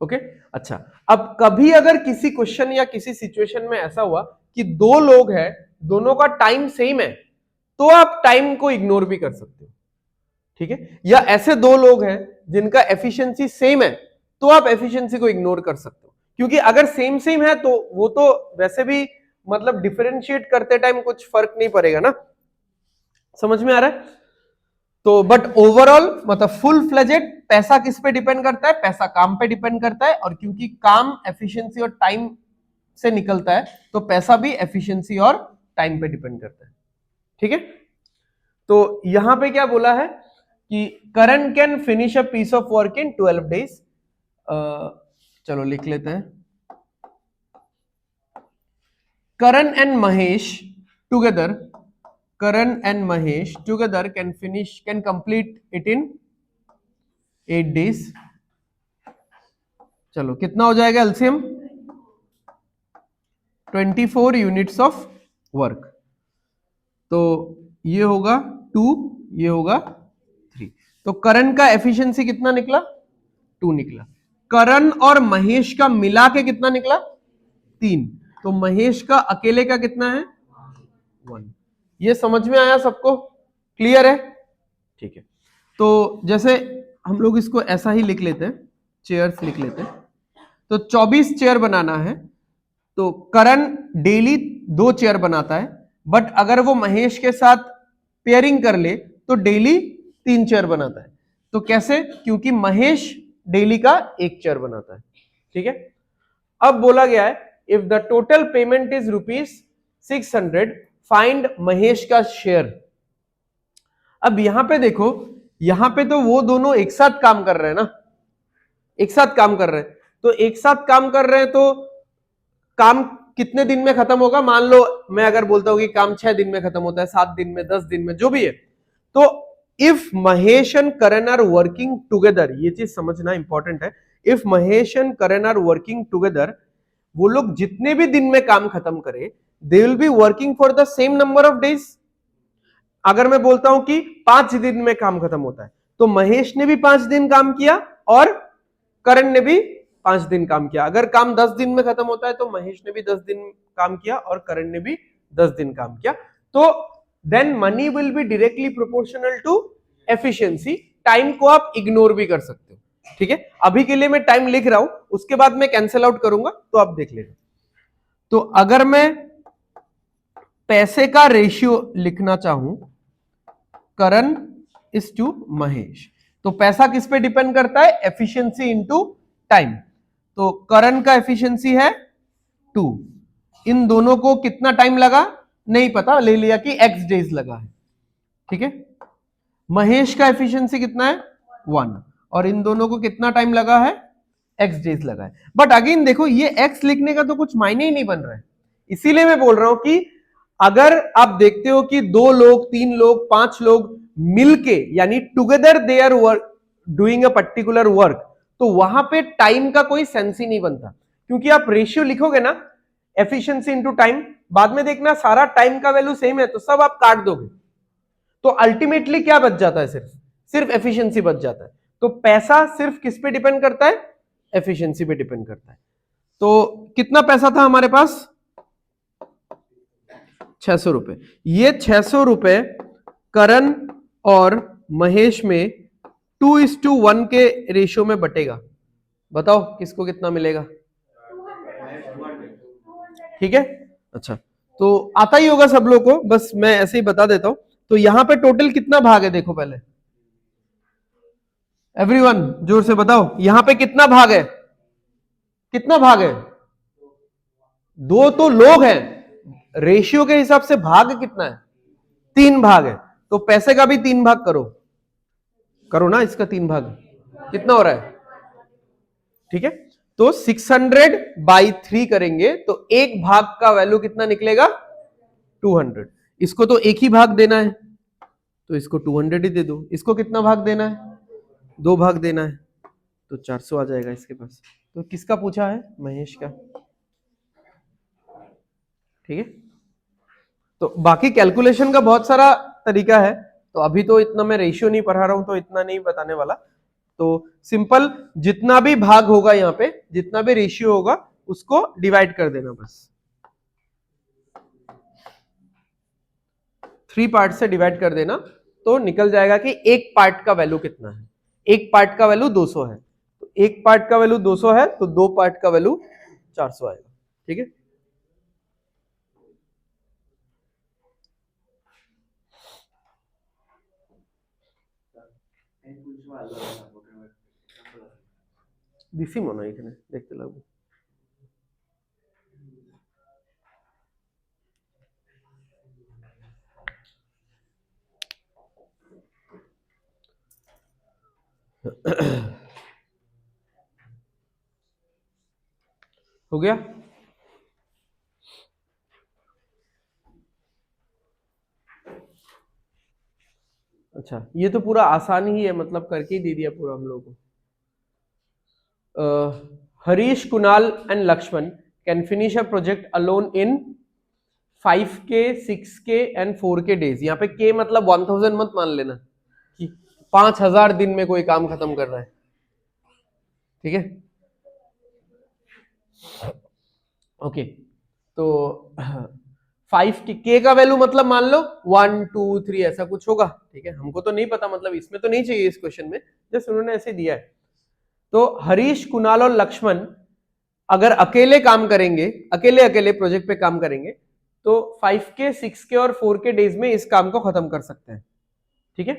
Okay, अच्छा, अब कभी अगर किसी क्वेश्चन या किसी सिचुएशन में ऐसा हुआ कि दो लोग हैं, दोनों का टाइम सेम है, तो आप टाइम को इग्नोर भी कर सकते हो। ठीक है, या ऐसे दो लोग हैं जिनका एफिशिएंसी सेम है, तो आप एफिशिएंसी को इग्नोर कर सकते हो, क्योंकि अगर सेम सेम है तो वो तो वैसे भी मतलब डिफरेंशिएट करते टाइम कुछ फर्क नहीं पड़ेगा ना। समझ में आ रहा है? तो बट ओवरऑल मतलब फुल फ्लेजेड पैसा किस पे डिपेंड करता है? पैसा काम पे डिपेंड करता है, और क्योंकि काम एफिशिएंसी और टाइम से निकलता है, तो पैसा भी एफिशिएंसी और टाइम पे डिपेंड करता है। ठीक है, तो यहां पे क्या बोला है कि Karan can finish a piece of work in 12 days. चलो लिख लेते हैं, Karan and Mahesh together, Karan and Mahesh together can complete it in 8 days। चलो कितना हो जाएगा एलसीएम? 24 units of work. तो ये होगा 2, ये होगा 3। तो करण का एफिशिएंसी कितना निकला? 2 निकला। करण और महेश का मिला के कितना निकला? 3। तो महेश का अकेले का कितना है? 1। ये समझ में आया सबको? क्लियर है? ठीक है, तो जैसे हम लोग इसको ऐसा ही लिख लेते हैं, चेयर्स लिख लेते हैं। तो 24 चेयर बनाना है, तो करण डेली 2 चेयर बनाता है, बट अगर वो महेश के साथ पेयरिंग कर ले तो डेली 3 चेयर बनाता है। तो कैसे? क्योंकि महेश डेली का 1 चेयर बनाता है। ठीक है, अब बोला गया है if the total payment is ₹600, find Mahesh का शेयर। अब यहां पे देखो, यहां पे तो वो दोनों एक साथ काम कर रहे हैं ना, एक साथ काम कर रहे हैं, तो एक साथ काम कर रहे हैं तो काम कितने दिन में खत्म होगा? मान लो मैं अगर बोलता हूं कि काम 6 दिन में खत्म होता है, 7 दिन में, 10 दिन में, जो भी है, तो if Mahesh and Karan are working together, ये चीज समझना इंपॉर्टेंट है, if Mahesh and Karan are working together, वो लोग जितने भी दिन में काम खत्म करे, they will be working for the same number of days. अगर मैं बोलता हूं कि 5 दिन में काम खत्म होता है, तो महेश ने भी 5 दिन काम किया और करण ने भी 5 दिन काम किया। अगर काम 10 दिन में खत्म होता है तो महेश ने भी 10 दिन काम किया और करण ने भी 10 दिन काम किया। तो then money will be directly proportional to efficiency. Time को आप इग्नोर भी कर सकते हो। ठीक है, अभी के लिए मैं टाइम लिख रहा हूं, उसके बाद मैं कैंसिल आउट करूंगा, तो आप देख लेना। तो अगर मैं पैसे का रेशियो लिखना चाहूं, करण इज टू महेश, तो पैसा किस पे डिपेंड करता है? Efficiency into time. तो करण का एफिशिएंसी है 2, इन दोनों को कितना टाइम लगा नहीं पता, ले लिया कि x डेज लगा है। ठीक है, महेश का एफिशिएंसी कितना है? 1, और इन दोनों को कितना टाइम लगा है? x डेज लगा है। बट अगेन देखो, ये x लिखने का तो कुछ मायने ही नहीं बन रहा है, इसीलिए मैं बोल रहा हूं कि अगर आप देखते हो कि 2 लोग, 3 लोग, 5 लोग मिलके, यानी together they are doing a particular work, तो वहां पे टाइम का कोई सेंस ही नहीं बनता, क्योंकि आप रेशियो लिखोगे ना, एफिशिएंसी इनटू टाइम, बाद में देखना सारा टाइम का वैल्यू सेम है तो सब आप काट दोगे, तो अल्टीमेटली क्या बच जाता है? सिर्फ एफिशिएंसी बच जाता है। तो पैसा सिर्फ किस पे डिपेंड करता है? एफिशिएंसी पे डिपेंड करता है। तो कितना पैसा था हमारे पास? ₹600। ये ₹600 करण और महेश में 2:1 के रेशियो में बटेगा। बताओ किसको कितना मिलेगा? ठीक है, अच्छा तो आता ही होगा सब लोग को, बस मैं ऐसे ही बता देता हूं। तो यहां पे टोटल कितना भाग है देखो पहले, एवरीवन जोर से बताओ, यहां पे कितना भाग है? कितना भाग है? 2 तो लोग हैं, रेशियो के हिसाब से भाग कितना है? 3 भाग है। तो पैसे का भी 3 भाग करो, करो ना, इसका 3 भाग कितना हो रहा है? ठीक है, तो 600/3 करेंगे तो एक भाग का वैल्यू कितना निकलेगा? 200। इसको तो एक ही भाग देना है तो इसको 200 ही दे दो। इसको कितना भाग देना है? 2 भाग देना है, तो 400 आ जाएगा इसके पास। तो किसका पूछा है? महेश का। ठीक है, तो बाकी कैलकुलेशन का बहुत सारा तरीका है, तो अभी तो इतना मैं रेशियो नहीं पढ़ा रहा हूं तो इतना नहीं बताने वाला। तो सिंपल जितना भी भाग होगा यहां पे, जितना भी रेशियो होगा उसको डिवाइड कर देना बस। 3 पार्ट से डिवाइड कर देना तो निकल जाएगा कि एक पार्ट का वैल्यू कितना है। एक पार्ट का वैल्यू 200 है, तो एक पार्ट का वैल्यू 200 है तो 2 पार्ट का वैल्यू 400 आएगा। ठीक है, দিছি মনে হয় এখানে দেখতে লাগবে। हो गया? अच्छा, ये तो पूरा आसान ही है, मतलब करके ही दे दिया पूरा हम लोगों को। Harish, Kunal and Lakshman can finish a project alone in 5K, 6K and 4K days. यहाँ पे K मतलब 1000 मत मान लेना कि 5000 दिन में कोई काम खत्म कर रहा है। ठीक है, ओके, तो 5K का वैल्यू मतलब मान लो 1 2 3 ऐसा कुछ होगा। ठीक है, हमको तो नहीं पता, मतलब इसमें तो नहीं चाहिए इस क्वेश्चन में, जस्ट उन्होंने ऐसे दिया है। तो हरीश, कुणाल और लक्ष्मण अगर अकेले काम करेंगे, अकेले अकेले प्रोजेक्ट पे काम करेंगे तो 5K, 6K और 4K डेज में इस काम को खत्म कर सकते हैं। ठीक है,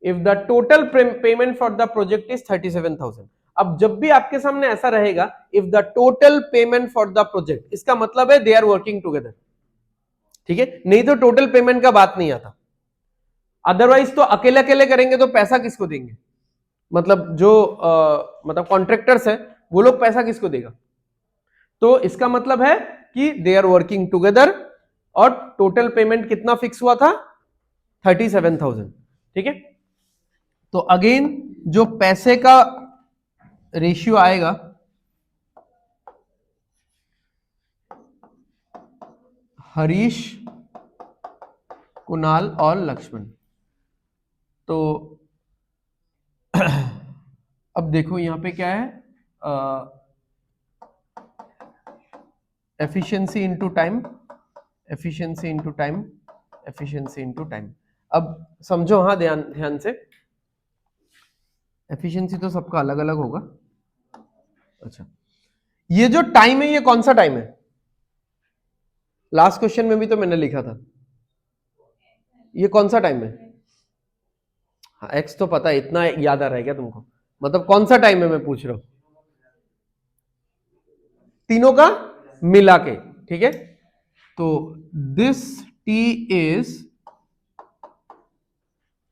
if the total payment for the project is 37,000। अब जब भी आपके सामने ऐसा रहेगा if the total payment for the project, इसका मतलब है दे आर वर्किंग टुगेदर। ठीक है, नहीं तो टोटल पेमेंट का बात नहीं आता। अदरवाइज तो अकेले अकेले करेंगे तो पैसा किसको देंगे? मतलब जो मतलब कॉन्ट्रैक्टर्स है वो लोग पैसा किसको देगा? तो इसका मतलब है कि दे आर वर्किंग टुगेदर और टोटल पेमेंट कितना फिक्स हुआ था? 37,000। ठीक है, तो अगेन जो पैसे का रेशियो आएगा हरीश, कुणाल और लक्ष्मण, तो अब देखो यहां पे क्या है, efficiency into time, efficiency into time, efficiency into time. अब समझो, हाँ ध्यान ध्यान से, एफिशिएंसी तो सबका अलग अलग होगा। अच्छा, ये जो टाइम है ये कौन सा टाइम है? लास्ट क्वेश्चन में भी तो मैंने लिखा था, ये कौन सा टाइम है? हाँ, एक्स तो पता है, इतना याद आ रहा है क्या तुमको? मतलब कौन सा टाइम है मैं पूछ रहा हूं, तीनों का मिला के। ठीक है, तो this T is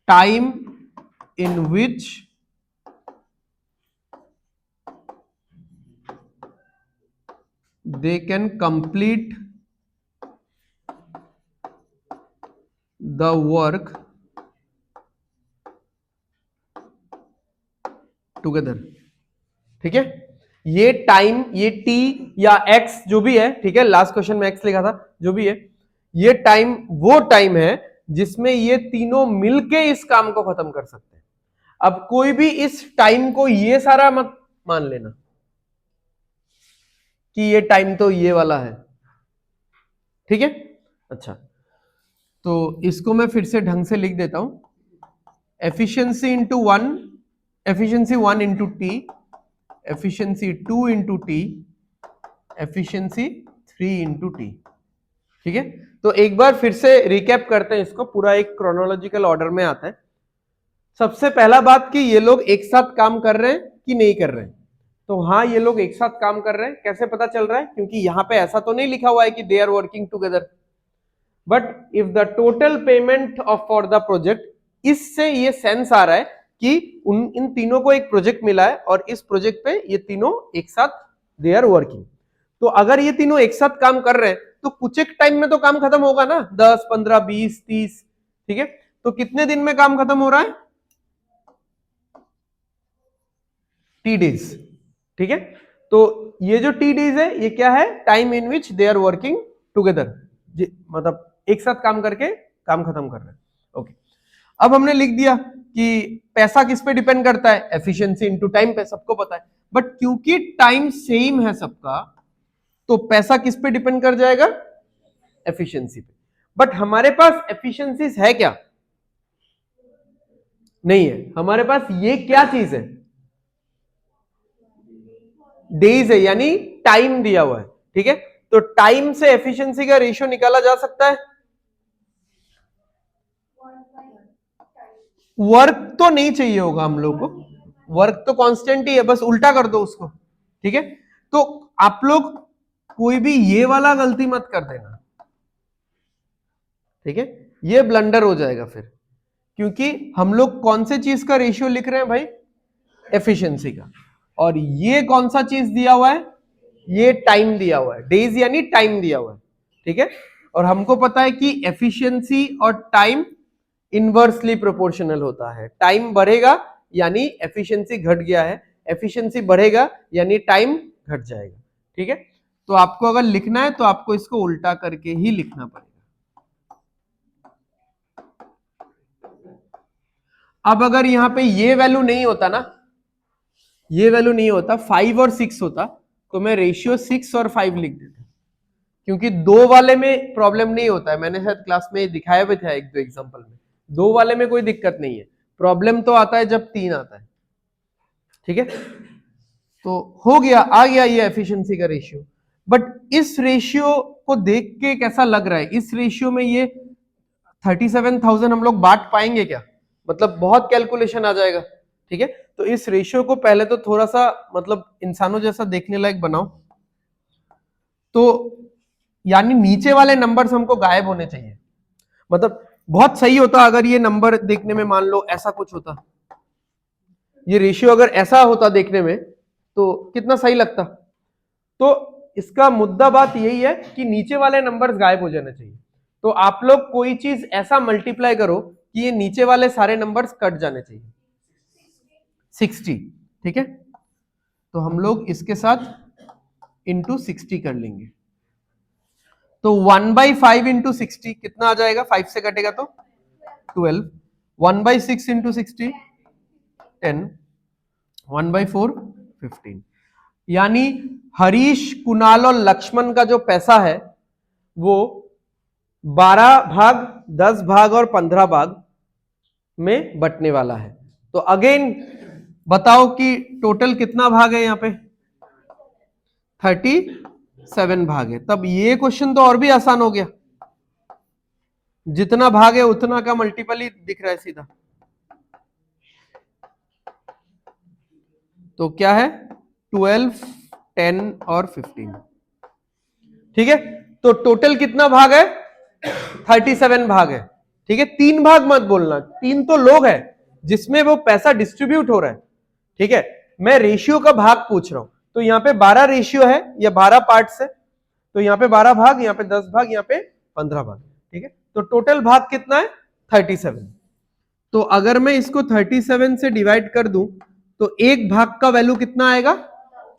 time in which they can complete the work together। ठीक है, ये टाइम, ये टी या एक्स जो भी है, ठीक है, लास्ट क्वेश्चन में एक्स लिखा था, जो भी है, ये टाइम वो टाइम है जिसमें ये तीनों मिलके इस काम को खत्म कर सकते हैं। अब कोई भी इस टाइम को ये सारा मत मान लेना कि ये टाइम तो ये वाला है। ठीक है, अच्छा, तो इसको मैं फिर से ढंग से लिख देता हूं, efficiency into 1, efficiency 1 into T, efficiency 2 into T, efficiency 3 into T. ठीक है, तो एक बार फिर से रिकैप करते हैं इसको, पूरा एक क्रोनोलॉजिकल ऑर्डर में आता है। सबसे पहला बात कि ये लोग एक साथ काम कर रहे हैं कि नहीं कर रहे हैं, तो हाँ ये लोग एक साथ काम कर रहे हैं। कैसे पता चल रहा है? क्योंकि यहां पे ऐसा तो नहीं लिखा हुआ है कि they are working together, but if the total payment of for the project, इससे ये सेंस आ रहा है कि इन तीनों को एक प्रोजेक्ट मिला है और इस प्रोजेक्ट पे ये तीनों एक साथ दे आर वर्किंग। तो अगर ये तीनों एक साथ काम कर रहे हैं तो कुछ एक टाइम में तो काम खत्म होगा ना, 10, 15, 20, 30। ठीक है, तो कितने दिन में काम खत्म हो रहा है? T days. ठीक है, तो ये जो टी डेज है ये क्या है? Time in which they are working together, मतलब एक साथ काम करके काम खत्म कर रहे हैं। ओके, अब हमने लिख दिया कि पैसा किस पे डिपेंड करता है? एफिशिएंसी इनटू टाइम पे, सबको पता है। बट क्योंकि टाइम सेम है सबका, तो पैसा किस पे डिपेंड कर जाएगा? एफिशिएंसी पे। बट हमारे पास एफिशिएंसीज है क्या? नहीं है। हमारे पास ये क्या चीज है? डेज है, यानी टाइम दिया हुआ है। ठीक है, तो टाइम से एफिशिएंसी का रेशियो निकाला जा सकता है। वर्क तो नहीं चाहिए होगा हम लोग को, वर्क तो कांस्टेंट ही है, बस उल्टा कर दो उसको। ठीक है, तो आप लोग कोई भी ये वाला गलती मत कर देना। ठीक है, ये ब्लंडर हो जाएगा फिर, क्योंकि हम लोग कौन से चीज का रेशियो लिख रहे हैं भाई? एफिशिएंसी का। और ये कौन सा चीज दिया हुआ है? ये टाइम दिया हुआ है, डेज यानी टाइम दिया हुआ है। ठीक है, और हमको पता है कि एफिशिएंसी और टाइम इनवर्सली प्रोपोर्शनल होता है। टाइम बढ़ेगा यानी एफिशिएंसी घट गया है, एफिशिएंसी बढ़ेगा यानी टाइम घट जाएगा। ठीक है, तो आपको अगर लिखना है तो आपको इसको उल्टा करके ही लिखना पड़ेगा। अब अगर यहां पे ये वैल्यू नहीं होता ना, ये वैल्यू नहीं होता, 5 और 6 होता, तो मैं रेशियो 6 और 5 लिख देता, क्योंकि दो वाले में प्रॉब्लम नहीं होता है। मैंने शायद क्लास में दिखाया भी था एक दो एग्जांपल में, दो वाले में कोई दिक्कत नहीं है, प्रॉब्लम तो आता है जब 3 आता है। ठीक है, तो हो गया, आ गया ये एफिशिएंसी का रेशियो। बट इस रेशियो को देख के कैसा लग रहा है? इस रेशियो में ये 37,000 हम लोग बांट पाएंगे क्या? मतलब बहुत कैलकुलेशन आ जाएगा। ठीक है, तो इस रेशियो को पहले तो थोड़ा सा मतलब इंसानों जैसा देखने लायक बनाओ। तो यानी नीचे वाले नंबर्स हमको गायब होने चाहिए। मतलब बहुत सही होता अगर ये नंबर देखने में मान लो ऐसा कुछ होता, ये रेशियो अगर ऐसा होता देखने में तो कितना सही लगता। तो इसका मुद्दा बात यही है कि नीचे वाले नंबर्स गायब हो जाने चाहिए। तो आप लोग कोई चीज ऐसा मल्टीप्लाई करो कि ये नीचे वाले सारे नंबर्स कट जाने चाहिए। 60। ठीक है, तो हम लोग इसके साथ इंटू 60 कर लेंगे, तो 1/5 इंटू 60 कितना आ जाएगा? 5 से कटेगा तो 12, 1/6 इंटू 60 10, 1/4 15। यानी हरीश, कुणाल और लक्ष्मण का जो पैसा है वो 12 भाग, 10 भाग और 15 भाग में बटने वाला है। तो अगेन बताओ कि टोटल कितना भाग है? यहाँ पे 37 भाग है। तब ये क्वेश्चन तो और भी आसान हो गया, जितना भाग है उतना का मल्टीपल ही दिख रहा है सीधा। तो क्या है? 12, 10 और 15। ठीक है, तो टोटल कितना भाग है? 37 भाग है। ठीक है, 3 भाग मत बोलना, 3 तो लोग हैं जिसमें वो पैसा डिस्ट्रीब्यूट हो रहा है। ठीक है, मैं रेशियो का भाग पूछ रहा हूं, तो यहाँ पे 12 रेशियो है या 12 पार्ट्स है, तो यहाँ पे 12 भाग, यहाँ पे 10 भाग, यहाँ पे 15 भाग। ठीक है, तो टोटल भाग कितना है? 37। तो अगर मैं इसको 37 से डिवाइड कर दूं तो एक भाग का वैल्यू कितना आएगा?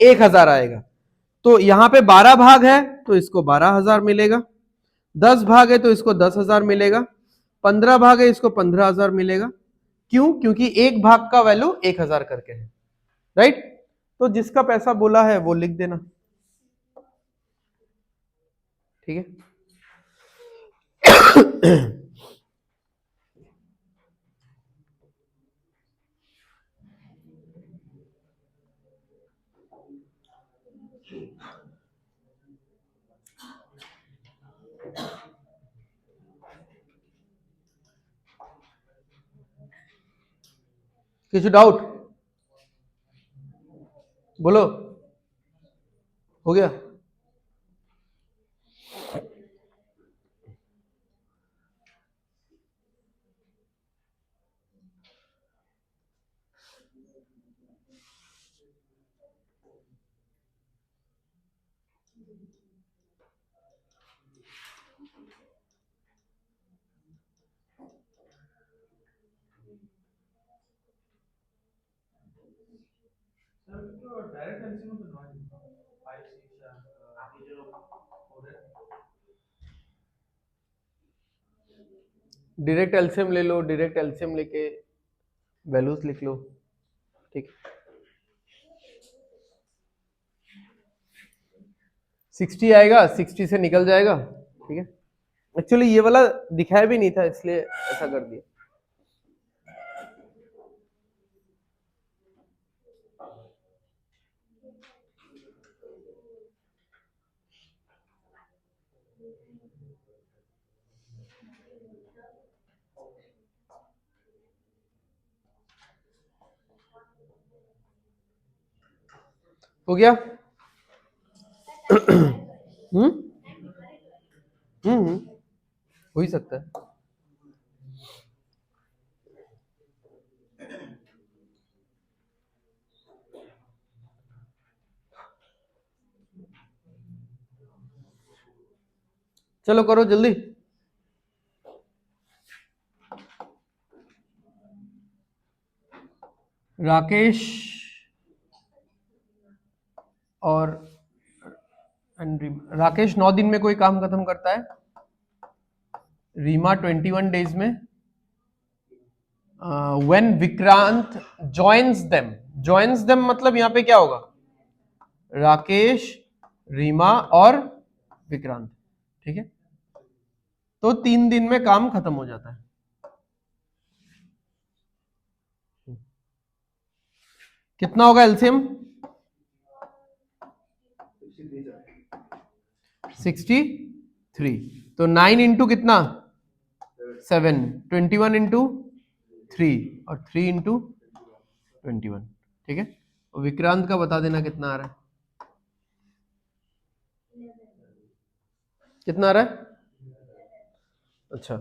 1000 आएगा। तो यहां पे 12 भाग है तो इसको 12,000 मिलेगा, 10 भाग है तो इसको 10,000 मिलेगा, 15 भाग है इसको 15,000 मिलेगा। क्यों? क्योंकि एक भाग का वैल्यू 1000 करके है। राइट, तो जिसका पैसा बोला है वो लिख देना। ठीक है, किसी डाउट बोलो, हो गया? डायरेक्ट एलसीएम ले लो, डायरेक्ट एलसीएम लेके वैल्यूज लिख लो, ठीक। 60 आएगा, 60 से निकल जाएगा, ठीक है। एक्चुअली ये वाला दिखाया भी नहीं था इसलिए ऐसा कर दिया। हो गया? हो ही सकता है। चलो करो जल्दी। राकेश और राकेश 9 दिन में कोई काम खत्म करता है, रीमा 21 डेज में। व्हेन विक्रांत जॉइन्स देम मतलब यहां पे क्या होगा? राकेश, रीमा और विक्रांत, ठीक है। तो 3 दिन में काम खत्म हो जाता है। कितना होगा एलसीएम? 63। तो 9 इंटू कितना? 7, 21 इंटू 3 और 3 इंटू 21, ठीक है। और विक्रांत का बता देना कितना आ रहा है, कितना आ रहा है? अच्छा,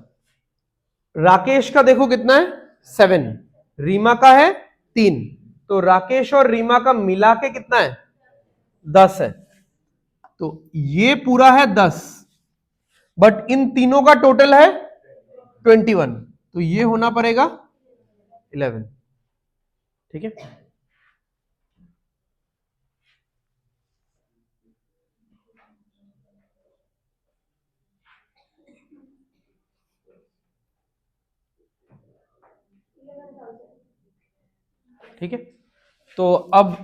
राकेश का देखो कितना है? 7, रीमा का है 3, तो राकेश और रीमा का मिला के कितना है? 10 है। तो ये पूरा है 10, बट इन तीनों का टोटल है 21, तो ये होना पड़ेगा 11, ठीक है। ठीक है, तो अब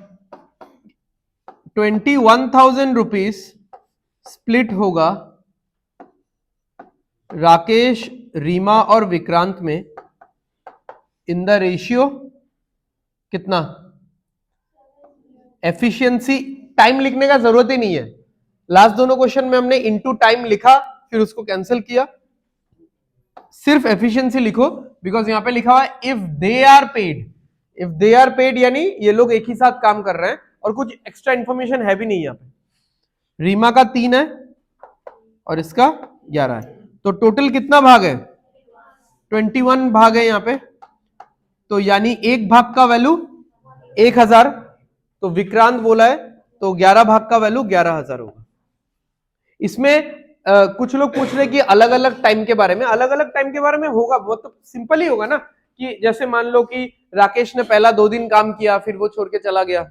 21,000 रुपीज स्प्लिट होगा राकेश, रीमा और विक्रांत में इन द रेशियो कितना? एफिशिएंसी टाइम लिखने का जरूरत ही नहीं है, लास्ट दोनों क्वेश्चन में हमने इनटू टाइम लिखा फिर उसको कैंसिल किया, सिर्फ एफिशिएंसी लिखो, बिकॉज यहां पे लिखा हुआ है इफ दे आर पेड, यानी ये लोग एक ही साथ काम कर रहे हैं और कुछ एक्स्ट्रा इंफॉर्मेशन है भी नहीं यहां पे। रीमा का 3 है और इसका 11 है, तो टोटल कितना भाग है? 21 भाग है यहां पे, तो यानी एक भाग का वैल्यू 1000, तो विक्रांत बोला है तो 11 भाग का वैल्यू 11,000 होगा। इसमें कुछ लोग पूछ रहे कि अलग अलग टाइम के बारे में, अलग अलग टाइम के बारे में होगा, वो तो सिंपल ही होगा ना, कि जैसे मान लो कि राकेश ने पहला 2 दिन काम किया फिर वो छोड़ के चला गया,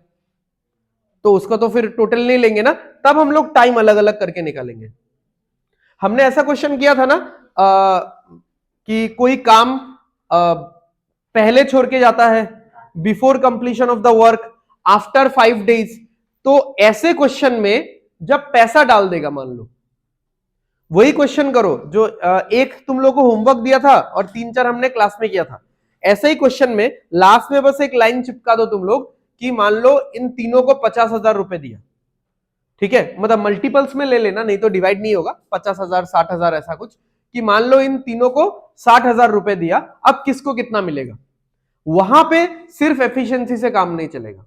तो उसका तो फिर टोटल नहीं लेंगे ना, तब हम लोग टाइम अलग अलग करके निकालेंगे। हमने ऐसा क्वेश्चन किया था ना कि कोई काम पहले छोड़ के जाता है, before completion of the work, after 5 days, तो ऐसे क्वेश्चन में जब पैसा डाल देगा मान लो, वही क्वेश्चन करो जो एक तुम लोग को होमवर्क दिया था और 3-4 हमने क्लास में किया था। ऐसा ही क्वेश्चन में लास्ट में बस एक लाइन चिपका दो तुम लोग कि मान लो इन तीनों को 50,000 रुपए दिया, ठीक है, मतलब मल्टीपल्स में ले लेना, नहीं तो डिवाइड नहीं होगा, 50,000 60,000 ऐसा कुछ, कि मान लो इन तीनों को 60,000 रुपए दिया, अब किसको कितना मिलेगा। वहां पे सिर्फ एफिशिएंसी से काम नहीं चलेगा,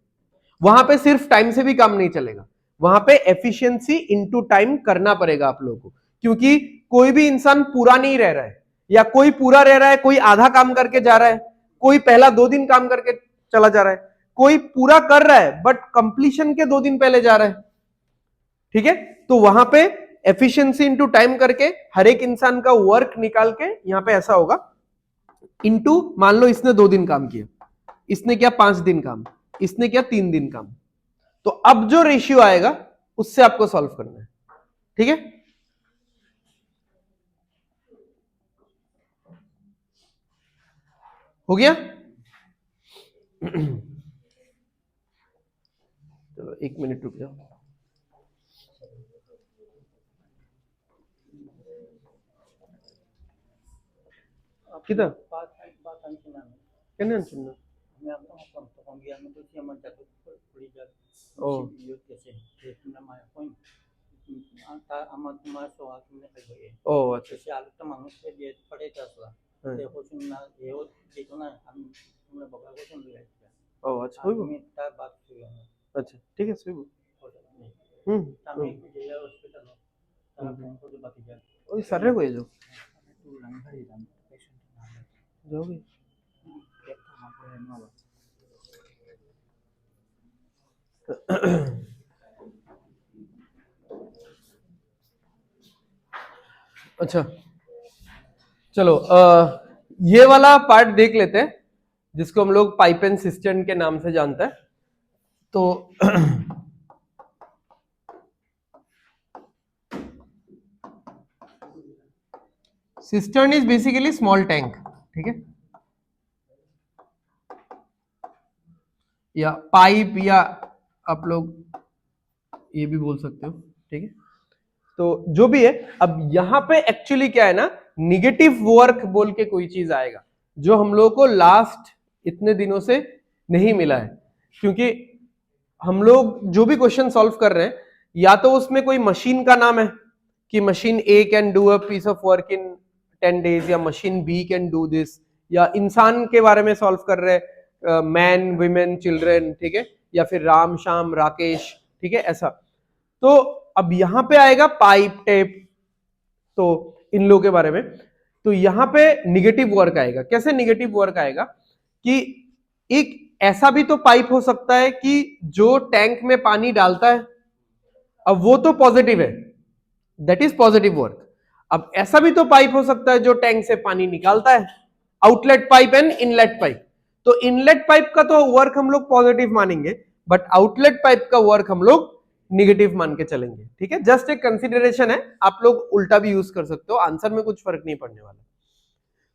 वहां पे सिर्फ टाइम से भी काम नहीं चलेगा, वहां पे एफिशिएंसी इनटू टाइम करना पड़ेगा आप लोगों को, क्योंकि कोई भी इंसान पूरा नहीं रह रहा है, या कोई पूरा रह रहा है, कोई आधा काम करके जा रहा है, कोई पहला 2 दिन काम करके चला जा रहा है, कोई पूरा कर रहा है बट कंप्लीशन के 2 दिन पहले जा रहा है, ठीक है। तो वहां पे एफिशिएंसी इनटू टाइम करके हर एक इंसान का वर्क निकाल के यहां पे ऐसा होगा, इनटू मान लो इसने 2 दिन काम किया, इसने किया 5 दिन काम, इसने किया 3 दिन काम, तो अब जो रेशियो आएगा उससे आपको सॉल्व करना है, ठीक है। हो गया। चलो 1 मिनट रुक जाओ। किधर केने सुनना ओ ও আচ্ছা ও আচ্ছা হইব আচ্ছা ঠিক আছে হইব হুম ওই স্যারে কই যাও যাওগে अच्छा चलो ये वाला पार्ट देख लेते हैं जिसको हम लोग पाइप एंड सिस्टर्न के नाम से जानते हैं। तो cistern is basically small tank, ठीक है, या पाइप, या आप लोग ये भी बोल सकते हो, ठीक है। तो जो भी है, अब यहां पे एक्चुअली क्या है ना, निगेटिव वर्क बोल के कोई चीज आएगा जो हम लोगों को लास्ट इतने दिनों से नहीं मिला है, क्योंकि हम लोग जो भी क्वेश्चन सॉल्व कर रहे हैं या तो उसमें कोई मशीन का नाम है कि machine a can do a piece of work in 10 days, या machine b can do this, या इंसान के बारे में सॉल्व कर रहे हैं, मैन विमेन चिल्ड्रन, ठीक है, या फिर राम श्याम राकेश, ठीक है, ऐसा। तो अब यहां पे आएगा पाइप टेप, तो इन लोगों के बारे में, तो यहां पे निगेटिव वर्क आएगा। कैसे निगेटिव वर्क आएगा कि एक ऐसा भी तो पाइप हो सकता है कि जो टैंक में पानी डालता है, अब वो तो पॉजिटिव है, दैट इज पॉजिटिव वर्क। अब ऐसा भी तो पाइप हो सकता है जो टैंक से पानी निकालता है, outlet pipe and inlet pipe. तो इनलेट पाइप का तो वर्क हम लोग पॉजिटिव मानेंगे, बट आउटलेट पाइप का वर्क हम लोग निगेटिव मान के चलेंगे, ठीक है। जस्ट एक कंसिडरेशन है, आप लोग उल्टा भी यूज कर सकते हो, आंसर में कुछ फर्क नहीं पड़ने वाला।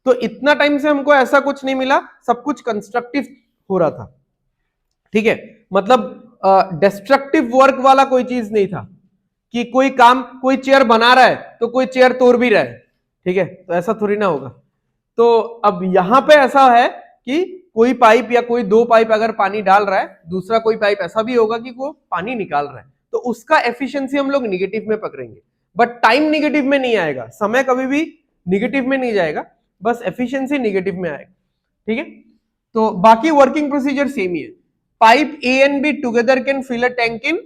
तो इतना टाइम से हमको ऐसा कुछ नहीं मिला, सब कुछ कंस्ट्रक्टिव हो रहा था, ठीक है, मतलब डिस्ट्रक्टिव वर्क वाला कोई चीज नहीं था कि कोई काम, कोई चेयर बना रहा है तो कोई चेयर तोड़ भी रहा है, ठीक है, तो ऐसा थोड़ी ना होगा। तो अब यहां पे ऐसा है कि कोई पाइप या कोई 2 पाइप अगर पानी डाल रहा है, दूसरा कोई पाइप ऐसा भी होगा कि वो पानी निकाल रहा है, तो उसका एफिशिएंसी हम लोग निगेटिव में पकड़ेंगे, बट टाइम निगेटिव में नहीं आएगा, समय कभी भी निगेटिव में नहीं जाएगा, बस एफिशिएंसी निगेटिव में आएगा, ठीक है। तो बाकी वर्किंग प्रोसीजर सेम ही है। Pipe a and b together can fill a tank in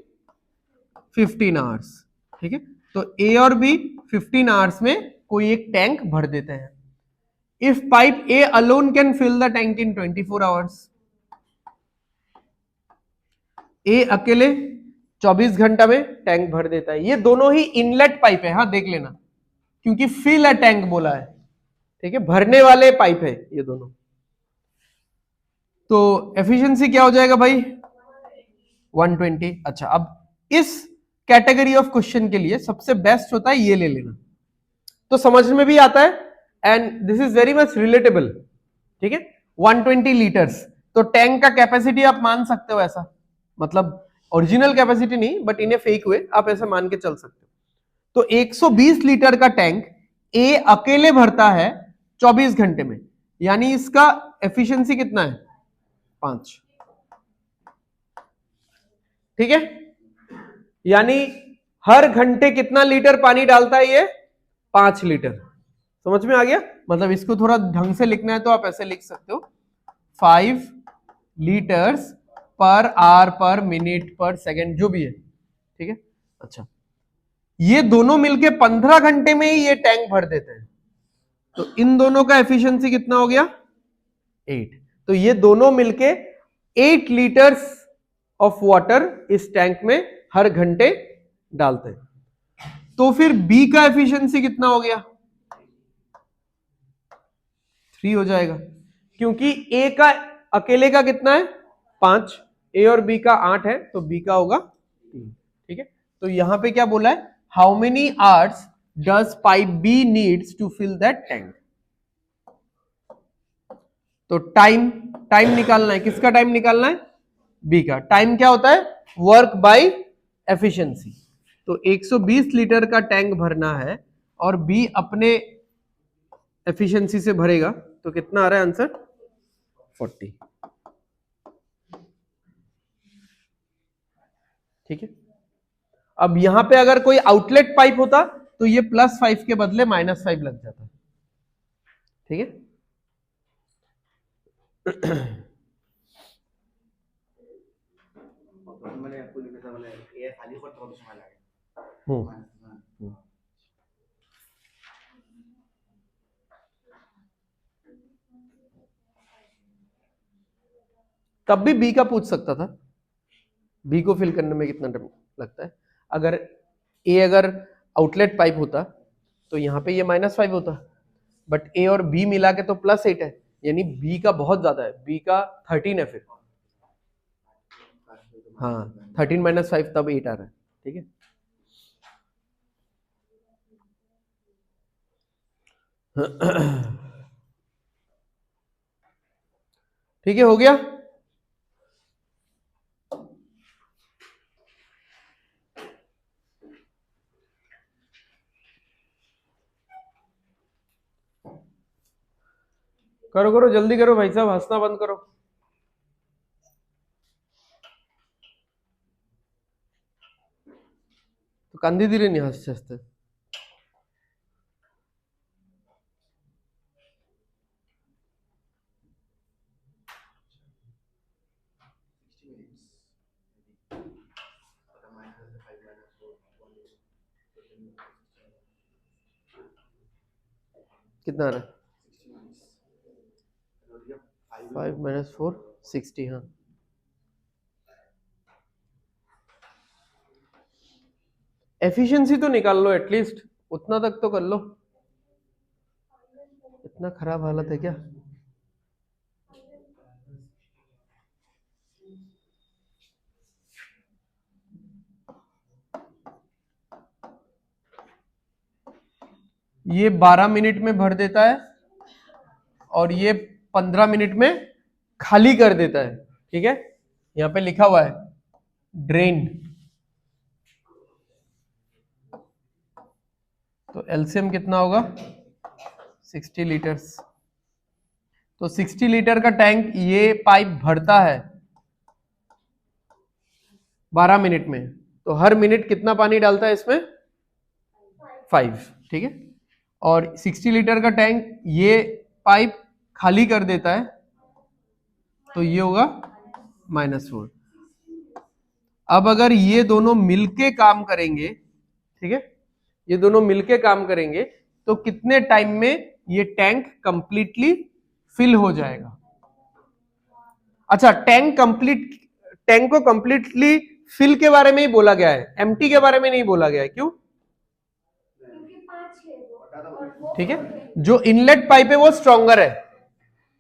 15 hours, ठीक है, तो ए और बी 15 आवर्स में कोई एक टैंक भर देते हैं। If pipe A alone can fill the tank in 24 hours, A अकेले 24 घंटा में टैंक भर देता है। ये दोनों ही इनलेट पाइप है, हाँ देख लेना, क्योंकि फिल अ टैंक बोला है, ठीक है, भरने वाले पाइप है ये दोनों। तो एफिशिएंसी क्या हो जाएगा भाई, 120। अच्छा, अब इस कैटेगरी ऑफ क्वेश्चन के लिए सबसे बेस्ट होता है ये ले लेना, तो समझ में भी आता है, and this is very much relatable, ठीक है। 120 लीटर्स, तो टैंक का कैपेसिटी आप मान सकते हो ऐसा, मतलब ओरिजिनल कैपेसिटी नहीं, बट इन ए फेक वे आप ऐसा मान के चल सकते हो। तो 120 लीटर का टैंक ए अकेले भरता है 24 घंटे में, यानी इसका एफिशिएंसी कितना है 5। ठीक है, यानी हर घंटे कितना लीटर पानी डालता है ये 5 लीटर। समझ में आ गया? मतलब इसको थोड़ा ढंग से लिखना है तो आप ऐसे लिख सकते हो 5 लीटर्स पर आवर पर मिनट पर सेकेंड जो भी है। ठीक है, अच्छा ये दोनों मिलके 15 घंटे में ही ये टैंक भर देते हैं, तो इन दोनों का एफिशिएंसी कितना हो गया 8। तो ये दोनों मिलके 8 लीटर्स ऑफ वाटर इस टैंक में हर घंटे डालते हैं। तो फिर बी का एफिशिएंसी कितना हो गया 3 हो जाएगा, क्योंकि ए का अकेले का कितना है 5, ए और बी का 8 है, तो बी का होगा 3। ठीक है, तो यहां पे क्या बोला है, how many hours does pipe b needs to fill that tank. तो टाइम निकालना है, किसका टाइम निकालना है बी का। टाइम क्या होता है वर्क बाय एफिशिएंसी। तो 120 लीटर का टैंक भरना है और बी अपने एफिशिएंसी से भरेगा, तो कितना आ रहा है आंसर 40। ठीक है, अब यहां पे अगर कोई आउटलेट पाइप होता तो ये +5 के बदले -5 लग जाता। ठीक है, মানে ফুল এটা মানে এ খালি করতে কত সময় লাগে हम्म तब भी बी का पूछ सकता था, बी को फिल करने में कितना टाइम लगता है। अगर अगर आउटलेट पाइप होता तो यहाँ पे ये -5 होता, बट ए और बी मिला के तो +8 है, यानी बी का बहुत ज्यादा है, बी का 13 है फिर। हाँ 13 - 5 तब 8 आ रहा है। ठीक है, ठीक है, हो गया। करो करो जल्दी करो भाई साहब, हंसना बंद करो। तो कांदी दिले नहीं हंसते हंसते। कितना आ रहा है 5 - 4 60। हाँ एफिशिएंसी तो निकाल लो एटलीस्ट, उतना तक तो कर लो। इतना खराब हालत है क्या? ये 12 मिनट में भर देता है और ये 15 मिनट में खाली कर देता है। ठीक है, यहां पे लिखा हुआ है ड्रेन। तो एलसीएम कितना होगा 60 लीटर्स। तो 60 लीटर का टैंक ये पाइप भरता है 12 मिनट में, तो हर मिनट कितना पानी डालता है इसमें 5। ठीक है, और 60 लीटर का टैंक ये पाइप खाली कर देता है, तो ये होगा -4। अब अगर ये दोनों मिलके काम करेंगे, ठीक है, ये दोनों मिलके काम करेंगे तो कितने टाइम में ये टैंक कंप्लीटली फिल हो जाएगा। अच्छा, टैंक को कंप्लीटली फिल के बारे में ही बोला गया है, एम्प्टी के बारे में नहीं बोला गया है। क्यों? ठीक है, जो इनलेट पाइप है वो स्ट्रॉन्गर है,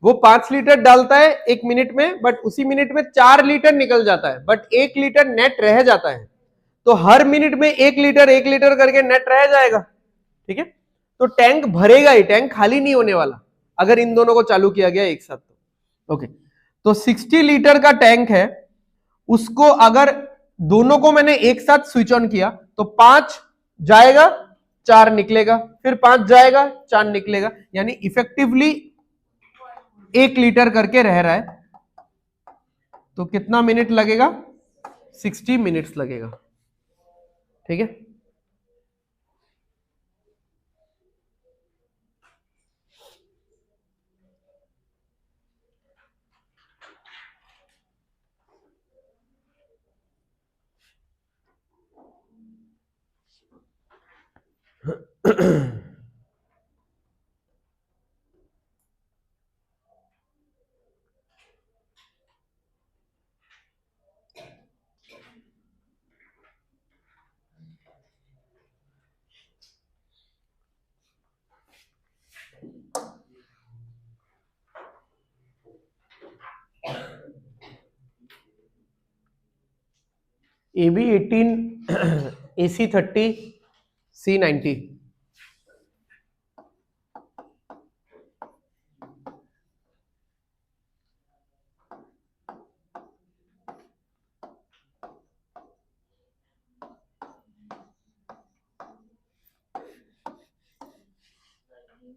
वो 5 लीटर डालता है 1 मिनट में, बट उसी मिनट में 4 लीटर निकल जाता है, बट 1 लीटर नेट रह जाता है। तो हर मिनट में 1 लीटर करके नेट रह जाएगा। ठीक है, तो टैंक भरेगा ही, टैंक खाली नहीं होने वाला अगर इन दोनों को चालू किया गया एक साथ। तो ओके, तो 60 लीटर का टैंक है, उसको अगर दोनों को मैंने एक साथ स्विच ऑन किया तो 5 जाएगा 4 निकलेगा, फिर 5 जाएगा 4 निकलेगा, यानी इफेक्टिवली 1 लीटर करके रह रहा है। तो कितना मिनट लगेगा? 60 मिनट्स लगेगा। ठीक है, AB 18, AC 30, C 90।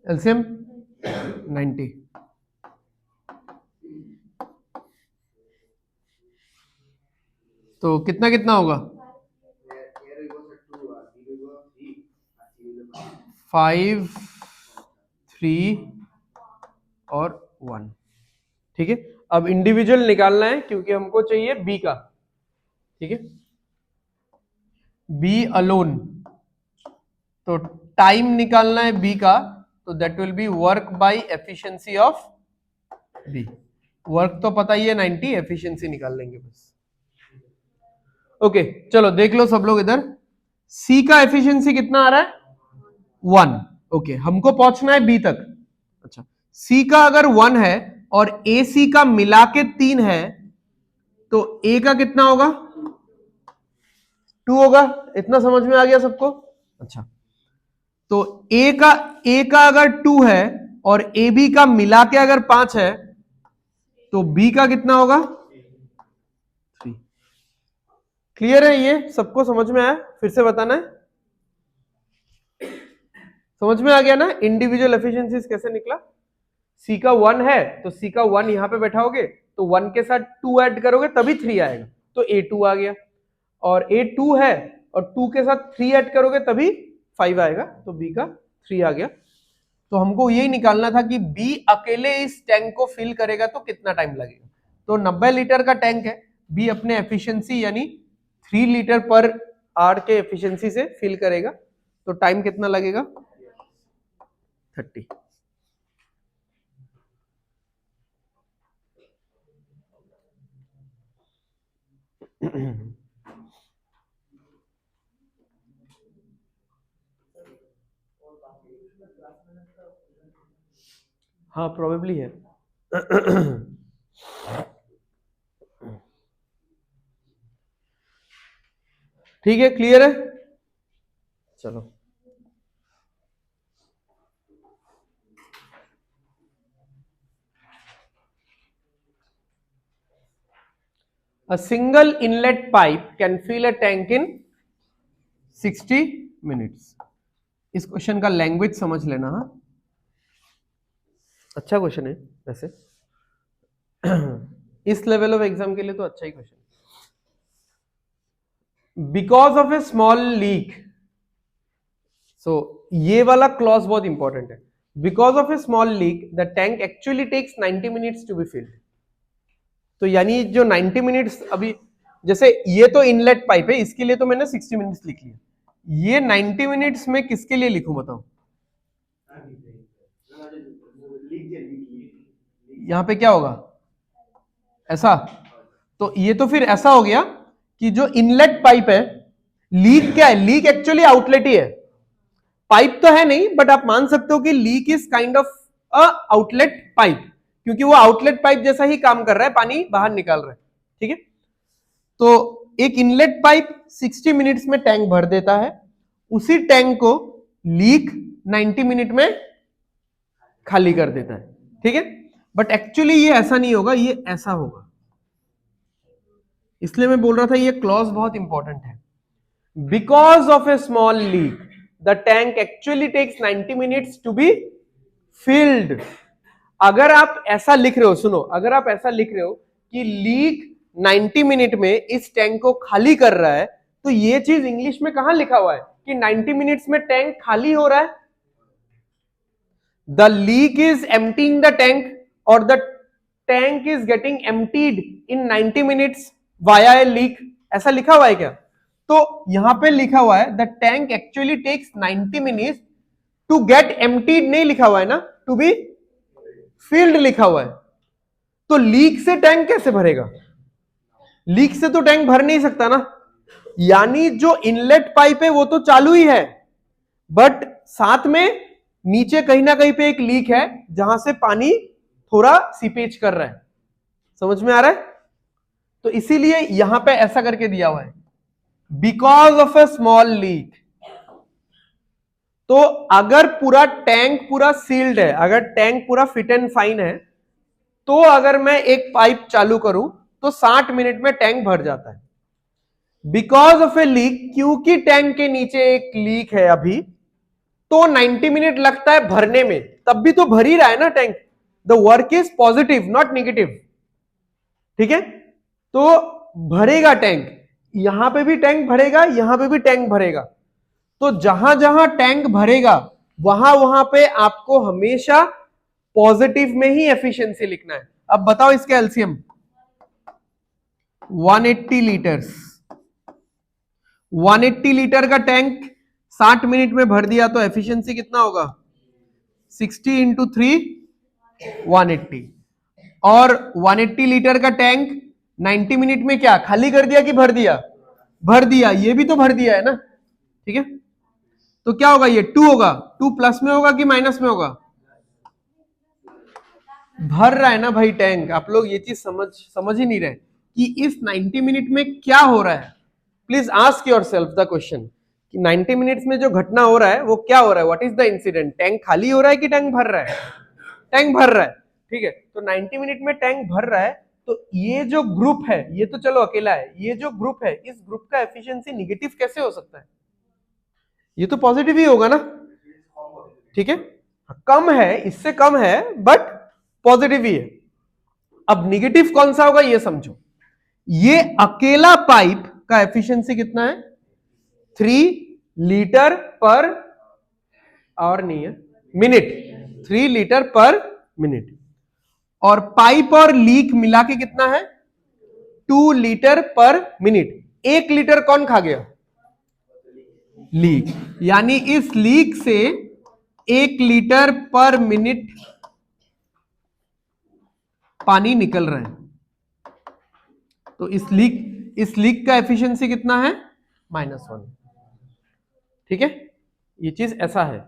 एलसीएम 90। तो कितना कितना होगा? 5, 3 और 1। ठीक है, अब इंडिविजुअल निकालना है क्योंकि हमको चाहिए बी का। ठीक है, बी अलोन, तो टाइम निकालना है बी का, तो that will be work by efficiency of b. Work तो पता ही है 90, एफिशिएंसी निकाल लेंगे बस। ओके, चलो देख लो सब लोग इधर, सी का एफिशिएंसी कितना आ रहा है? 1। ओके, हमको पहुंचना है बी तक। अच्छा, सी का अगर 1 है और ए सी का मिला के 3 है, तो ए का कितना होगा? 2 होगा। इतना समझ में आ गया सबको? अच्छा, तो ए का अगर 2 है और ए बी का मिला के अगर 5 है, तो बी का कितना होगा? 3। क्लियर है? ये सबको समझ में आया? फिर से बताना है। समझ में आ गया ना इंडिविजुअल एफिशिएंसीज कैसे निकला? सी का 1 है तो सी का 1 यहां पे बैठाओगे, तो 1 के साथ 2 ऐड करोगे तभी 3 आएगा, तो A2 आ गया। और A2 है और 2 के साथ 3 ऐड करोगे तभी 5 आएगा, तो B का 3 आ गया। तो हमको यही निकालना था कि B अकेले इस टैंक को फिल करेगा तो कितना टाइम लगेगा। तो 90 लीटर का टैंक है, B अपने एफिशिएंसी यानी 3 लीटर पर आवर के एफिशिएंसी से फिल करेगा, तो टाइम कितना लगेगा? 30। हाँ, प्रोबेबली है। ठीक है, क्लियर है? चलो, a single inlet pipe can fill a tank in 60 minutes। इस क्वेश्चन का लैंग्वेज समझ लेना। हाँ, अच्छा क्वेश्चन है वैसे। इस लेवल ऑफ एग्जाम के लिए तो अच्छा ही question. Because of a small leak, so ये वाला क्लॉज बहुत इंपॉर्टेंट है। Because of a small leak the tank actually takes 90 minutes to be filled. तो यानी जो 90 मिनट्स, अभी जैसे ये तो इनलेट पाइप है, इसके लिए तो मैंने 60 मिनट्स लिख लिया, ये 90 मिनट्स में किसके लिए लिखूं बताओ? यहां पे क्या होगा? ऐसा, तो ये तो फिर ऐसा हो गया कि जो इनलेट पाइप है, लीक क्या है? लीक एक्चुअली आउटलेट ही है, पाइप तो है नहीं, बट आप मान सकते हो कि leak is kind of a outlet pipe, क्योंकि वो आउटलेट पाइप जैसा ही काम कर रहा है, पानी बाहर निकाल रहा है। ठीक है, तो एक इनलेट पाइप 60 मिनट्स में टैंक भर देता है, उसी टैंक को लीक 90 मिनट में खाली कर देता है। ठीक है, बट एक्चुअली ये ऐसा नहीं होगा, ये ऐसा होगा। इसलिए मैं बोल रहा था ये क्लॉज बहुत इंपॉर्टेंट है। Because of a small leak the tank actually takes 90 minutes to be filled. अगर आप ऐसा लिख रहे हो, सुनो, अगर आप ऐसा लिख रहे हो कि लीक 90 मिनट में इस टैंक को खाली कर रहा है, तो ये चीज इंग्लिश में कहां लिखा हुआ है कि 90 मिनट्स में टैंक खाली हो रहा है? The leak is emptying the tank और the tank is getting emptied in 90 minutes via a leak, ऐसा लिखा हुआ है क्या? तो यहां पे लिखा हुआ है the tank actually takes 90 minutes to get emptied, नहीं लिखा हुआ है ना, टू बी फील्ड लिखा हुआ है। तो लीक से टैंक कैसे भरेगा? लीक से तो टैंक भर नहीं सकता ना, यानी जो इनलेट पाइप है वो तो चालू ही है, बट साथ में नीचे कहीं ना कहीं पे एक लीक है जहां से पानी थोड़ा सीपेज कर रहा है। समझ में आ रहा है? तो इसीलिए यहां पे ऐसा करके दिया हुआ है, because of a small leak. तो अगर पूरा टैंक पूरा सील्ड है, अगर टैंक पूरा फिट एंड फाइन है, तो अगर मैं एक पाइप चालू करूं तो 60 मिनट में टैंक भर जाता है। बिकॉज ऑफ ए लीक, क्योंकि टैंक के नीचे एक लीक है अभी, तो 90 मिनट लगता है भरने में, तब भी तो भर ही रहा है ना tank. The work is positive not negative, ठीक है? तो भरेगा टैंक, यहां पे भी टैंक भरेगा, यहां पे भी टैंक भरेगा। तो जहां जहां टैंक भरेगा वहां वहां पे आपको हमेशा पॉजिटिव में ही एफिशिएंसी लिखना है। अब बताओ इसके एलसीएम 180 लीटर्स, 180 लीटर का टैंक 60 मिनट में भर दिया तो एफिशिएंसी कितना होगा? 60 इंटू 3 180। और 180 लीटर का टैंक 90 मिनट में क्या खाली कर दिया कि भर दिया? भर दिया। ये भी तो भर दिया है ना, ठीक है? तो क्या होगा? ये 2 होगा। 2 प्लस में होगा कि माइनस में होगा? भर रहा है ना भाई टैंक। आप लोग ये चीज समझ ही नहीं रहे कि इस 90 मिनट में क्या हो रहा है। Please ask yourself the question कि 90 मिनट्स में जो घटना हो रहा है वो क्या हो रहा है? What is the incident? Tank खाली हो रहा है कि टैंक भर रहा है? टैंक भर रहा है, ठीक है? तो 90 मिनट में टैंक भर रहा है, तो ये जो ग्रुप है ये तो चलो अकेला है, ये जो ग्रुप है इस ग्रुप का एफिशिएंसी निगेटिव कैसे हो सकता है? ये तो पॉजिटिव ही होगा ना, ठीक है? कम है, इससे कम है, बट पॉजिटिव ही है। अब निगेटिव कौन सा होगा ये समझो। ये अकेला पाइप का एफिशिएंसी कितना है? 3 लीटर पर आवर नहीं है, मिनट, 3 लीटर पर मिनट। और पाइप और लीक मिला के कितना है? 2 लीटर पर मिनट। 1 लीटर कौन खा गया? लीक। यानी इस लीक से 1 लीटर पर मिनट पानी निकल रहा है। तो इस लीक का एफिशिएंसी कितना है? -1, ठीक है? ये चीज ऐसा है।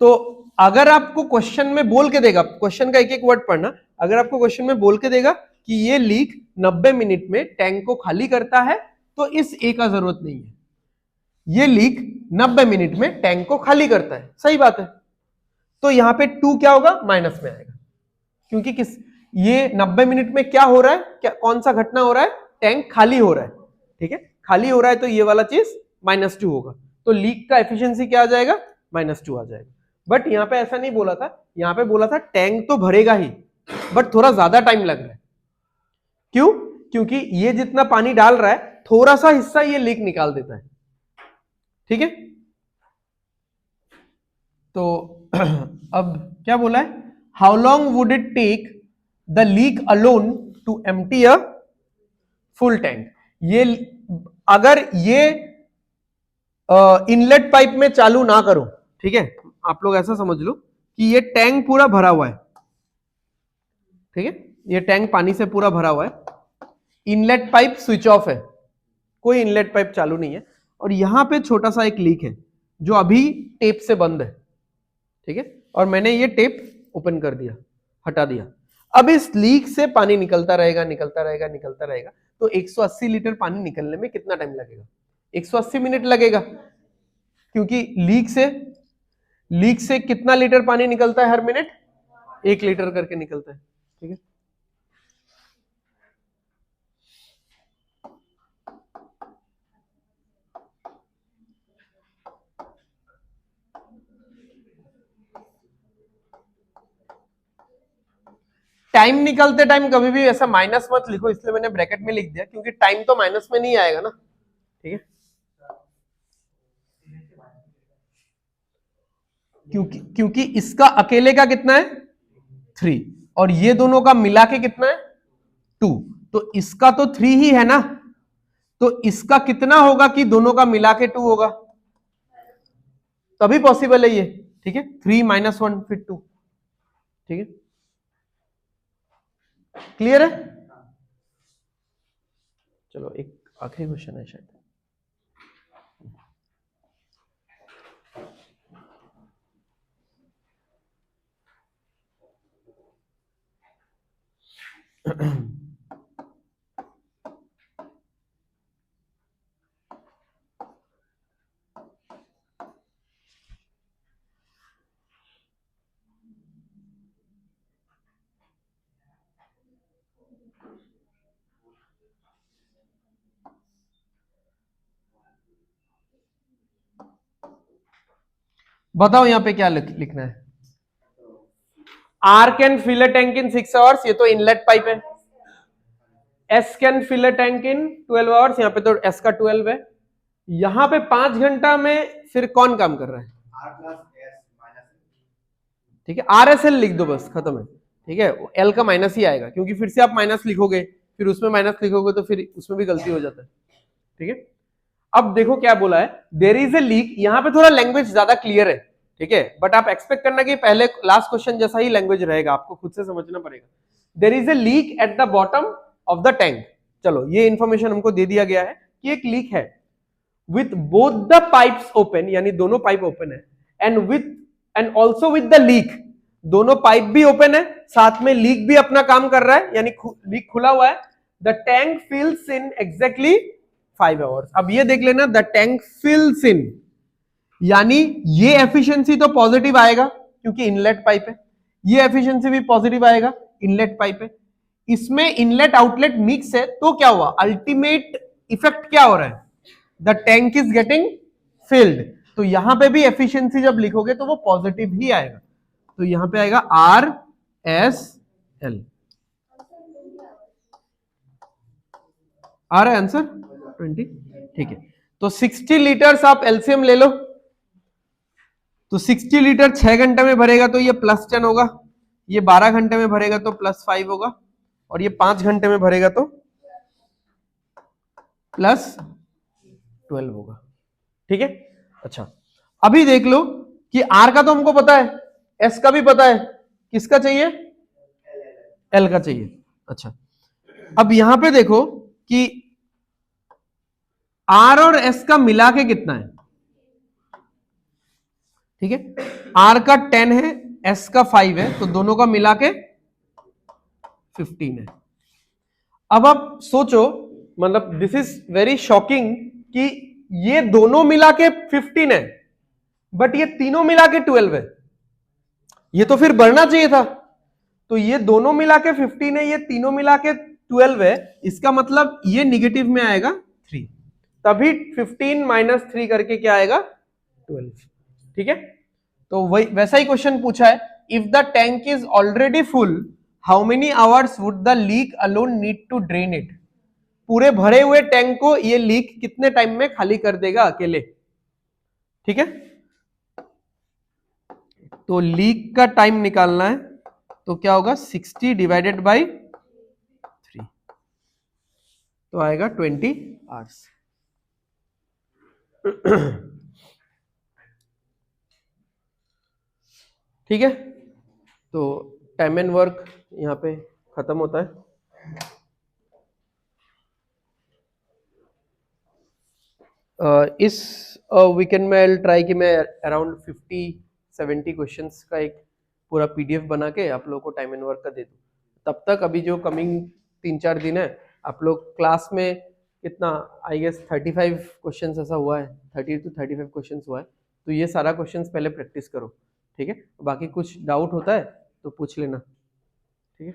तो अगर आपको क्वेश्चन में बोल के देगा, क्वेश्चन का एक एक वर्ड पढ़ना, अगर आपको क्वेश्चन में बोल के देगा कि ये लीक 90 मिनट में टैंक को खाली करता है, तो इस ए का जरूरत नहीं है। ये लीक 90 मिनट में टैंक को खाली करता है, सही बात है। तो यहां पे 2 क्या होगा? माइनस में आएगा, क्योंकि ये 90 मिनट में क्या हो रहा है? क्या कौन सा घटना हो रहा है? टैंक खाली हो रहा है, ठीक है? खाली हो रहा है तो ये वाला चीज -2 होगा। तो लीक का एफिशिएंसी क्या आ जाएगा? -2 आ जाएगा। बट यहां पे ऐसा नहीं बोला था, यहां पे बोला था टैंक तो भरेगा ही, बट थोड़ा ज्यादा टाइम लग रहा है। क्यों? क्योंकि ये जितना पानी डाल रहा है थोड़ा सा हिस्सा ये लीक निकाल देता है, ठीक है? तो अब क्या बोला है? How long would it take the leak alone to empty a full tank? ये अगर ये इनलेट पाइप में चालू ना करो, ठीक है? आप लोग ऐसा समझ लो कि ये टैंक पूरा भरा हुआ है, ठीक है? ये टैंक पानी से पूरा भरा हुआ है, इनलेट पाइप स्विच ऑफ है, कोई इनलेट पाइप चालू नहीं है, और यहां पे छोटा सा एक लीक है जो अभी टेप से बंद है, ठीक है? और मैंने ये टेप ओपन कर दिया, हटा दिया। अब इस लीक से पानी निकलता रहेगा, निकलता रहेगा, निकलता रहेगा। तो 180 लीटर पानी निकलने में कितना टाइम लगेगा? 180 मिनट लगेगा, क्योंकि लीक से कितना लीटर पानी निकलता है हर मिनट? 1 लीटर करके निकलता है, ठीक है? टाइम निकलते टाइम कभी भी ऐसा माइनस मत लिखो, इसलिए मैंने ब्रैकेट में लिख दिया, क्योंकि टाइम तो माइनस में नहीं आएगा ना, ठीक है। क्योंकि इसका अकेले का कितना है 3 और ये दोनों का मिला के कितना है 2, तो इसका तो 3 ही है ना, तो इसका कितना होगा कि दोनों का मिला के 2 होगा, तभी पॉसिबल है ये, ठीक है। 3 - 1 फिर 2, ठीक है, क्लियर है। चलो एक आखिरी क्वेश्चन है शायद। बताओ यहां पे क्या लिखना है। R can fill a tank in 6 hours, ये तो इनलेट पाइप है। S can fill a tank in 12 hours, यहाँ पे तो एस का 12 है। यहां पे 5 घंटा में फिर कौन काम कर रहा है, ठीक है, आर एस एल लिख दो बस, खत्म है, ठीक है। एल का माइनस ही आएगा, क्योंकि फिर से आप माइनस लिखोगे, फिर उसमें माइनस लिखोगे तो फिर उसमें भी गलती हो जाता है, ठीक है। अब देखो क्या बोला है, देयर इज ए लीक, यहां पे थोड़ा लैंग्वेज ज्यादा क्लियर है, ठीक है, बट आप एक्सपेक्ट करना कि पहले लास्ट क्वेश्चन जैसा ही लैंग्वेज रहेगा, आपको खुद से समझना पड़ेगा। There is a leak at the bottom of the tank, चलो ये इंफॉर्मेशन हमको दे दिया गया है कि एक लीक है, with both the pipes open, यानी दोनों पाइप ओपन है, and also with the leak, दोनों पाइप भी ओपन है, साथ में लीक भी अपना काम कर रहा है, यानी लीक खुला हुआ है। The tank fills in exactly 5 hours. अब ये देख लेना, द टैंक फिल्स इन, यानी ये एफिशिएंसी तो पॉजिटिव आएगा क्योंकि इनलेट पाइप है, ये एफिशिएंसी भी पॉजिटिव आएगा, इनलेट पाइप है, इसमें इनलेट आउटलेट मिक्स है, तो क्या हुआ, अल्टीमेट इफेक्ट क्या हो रहा है, the tank is getting field, तो यहां पे भी एफिशिएंसी जब लिखोगे तो वो पॉजिटिव ही आएगा, तो यहां पे आएगा आर एस एल। आ रहा है आंसर 20, ठीक है। तो 60 लीटर्स आप एलसीएम ले लो, तो 60 लीटर 6 घंटे में भरेगा तो ये +10 होगा, ये 12 घंटे में भरेगा तो +5 होगा, और ये 5 घंटे में भरेगा तो +12 होगा, ठीक है। अच्छा अभी देख लो कि आर का तो हमको पता है, एस का भी पता है, किसका चाहिए, एल का चाहिए। अच्छा अब यहां पे देखो कि आर और एस का मिला के कितना है, ठीक है, आर का 10 है, एस का 5 है, तो दोनों का मिला के 15 है। अब आप सोचो, मतलब दिस इज वेरी शॉकिंग कि ये दोनों मिला के 15 है, बट ये तीनों मिला के 12 है, ये तो फिर बढ़ना चाहिए था, तो ये दोनों मिला के 15 है, ये तीनों मिला के 12 है, इसका मतलब ये निगेटिव में आएगा 3, तभी 15 - 3 करके क्या आएगा 12, ठीक है। तो वही वैसा ही क्वेश्चन पूछा है, if the tank is already full how many hours would the leak alone need to drain it, पूरे भरे हुए टैंक को ये लीक कितने टाइम में खाली कर देगा अकेले, ठीक है। तो लीक का टाइम निकालना है, तो क्या होगा 60 डिवाइडेड बाई 3, तो आएगा 20 आवर्स। ठीक है, तो टाइम एंड वर्क यहाँ पे खत्म होता है। इस वीकेंड में आई ट्राई कि मैं अराउंड 50-70 क्वेश्चंस का एक पूरा पीडीएफ बना के आप लोगों को टाइम एंड वर्क का दे दूँ। तब तक अभी जो कमिंग 3-4 दिन है, आप लोग क्लास में कितना, आई गेस 35 क्वेश्चंस ऐसा हुआ है, 30 to 35 क्वेश्चंस हुआ है, तो ये सारा क्वेश्चंस पहले प्रैक्टिस करो, ठीक है। बाकी कुछ डाउट होता है तो पूछ लेना, ठीक है।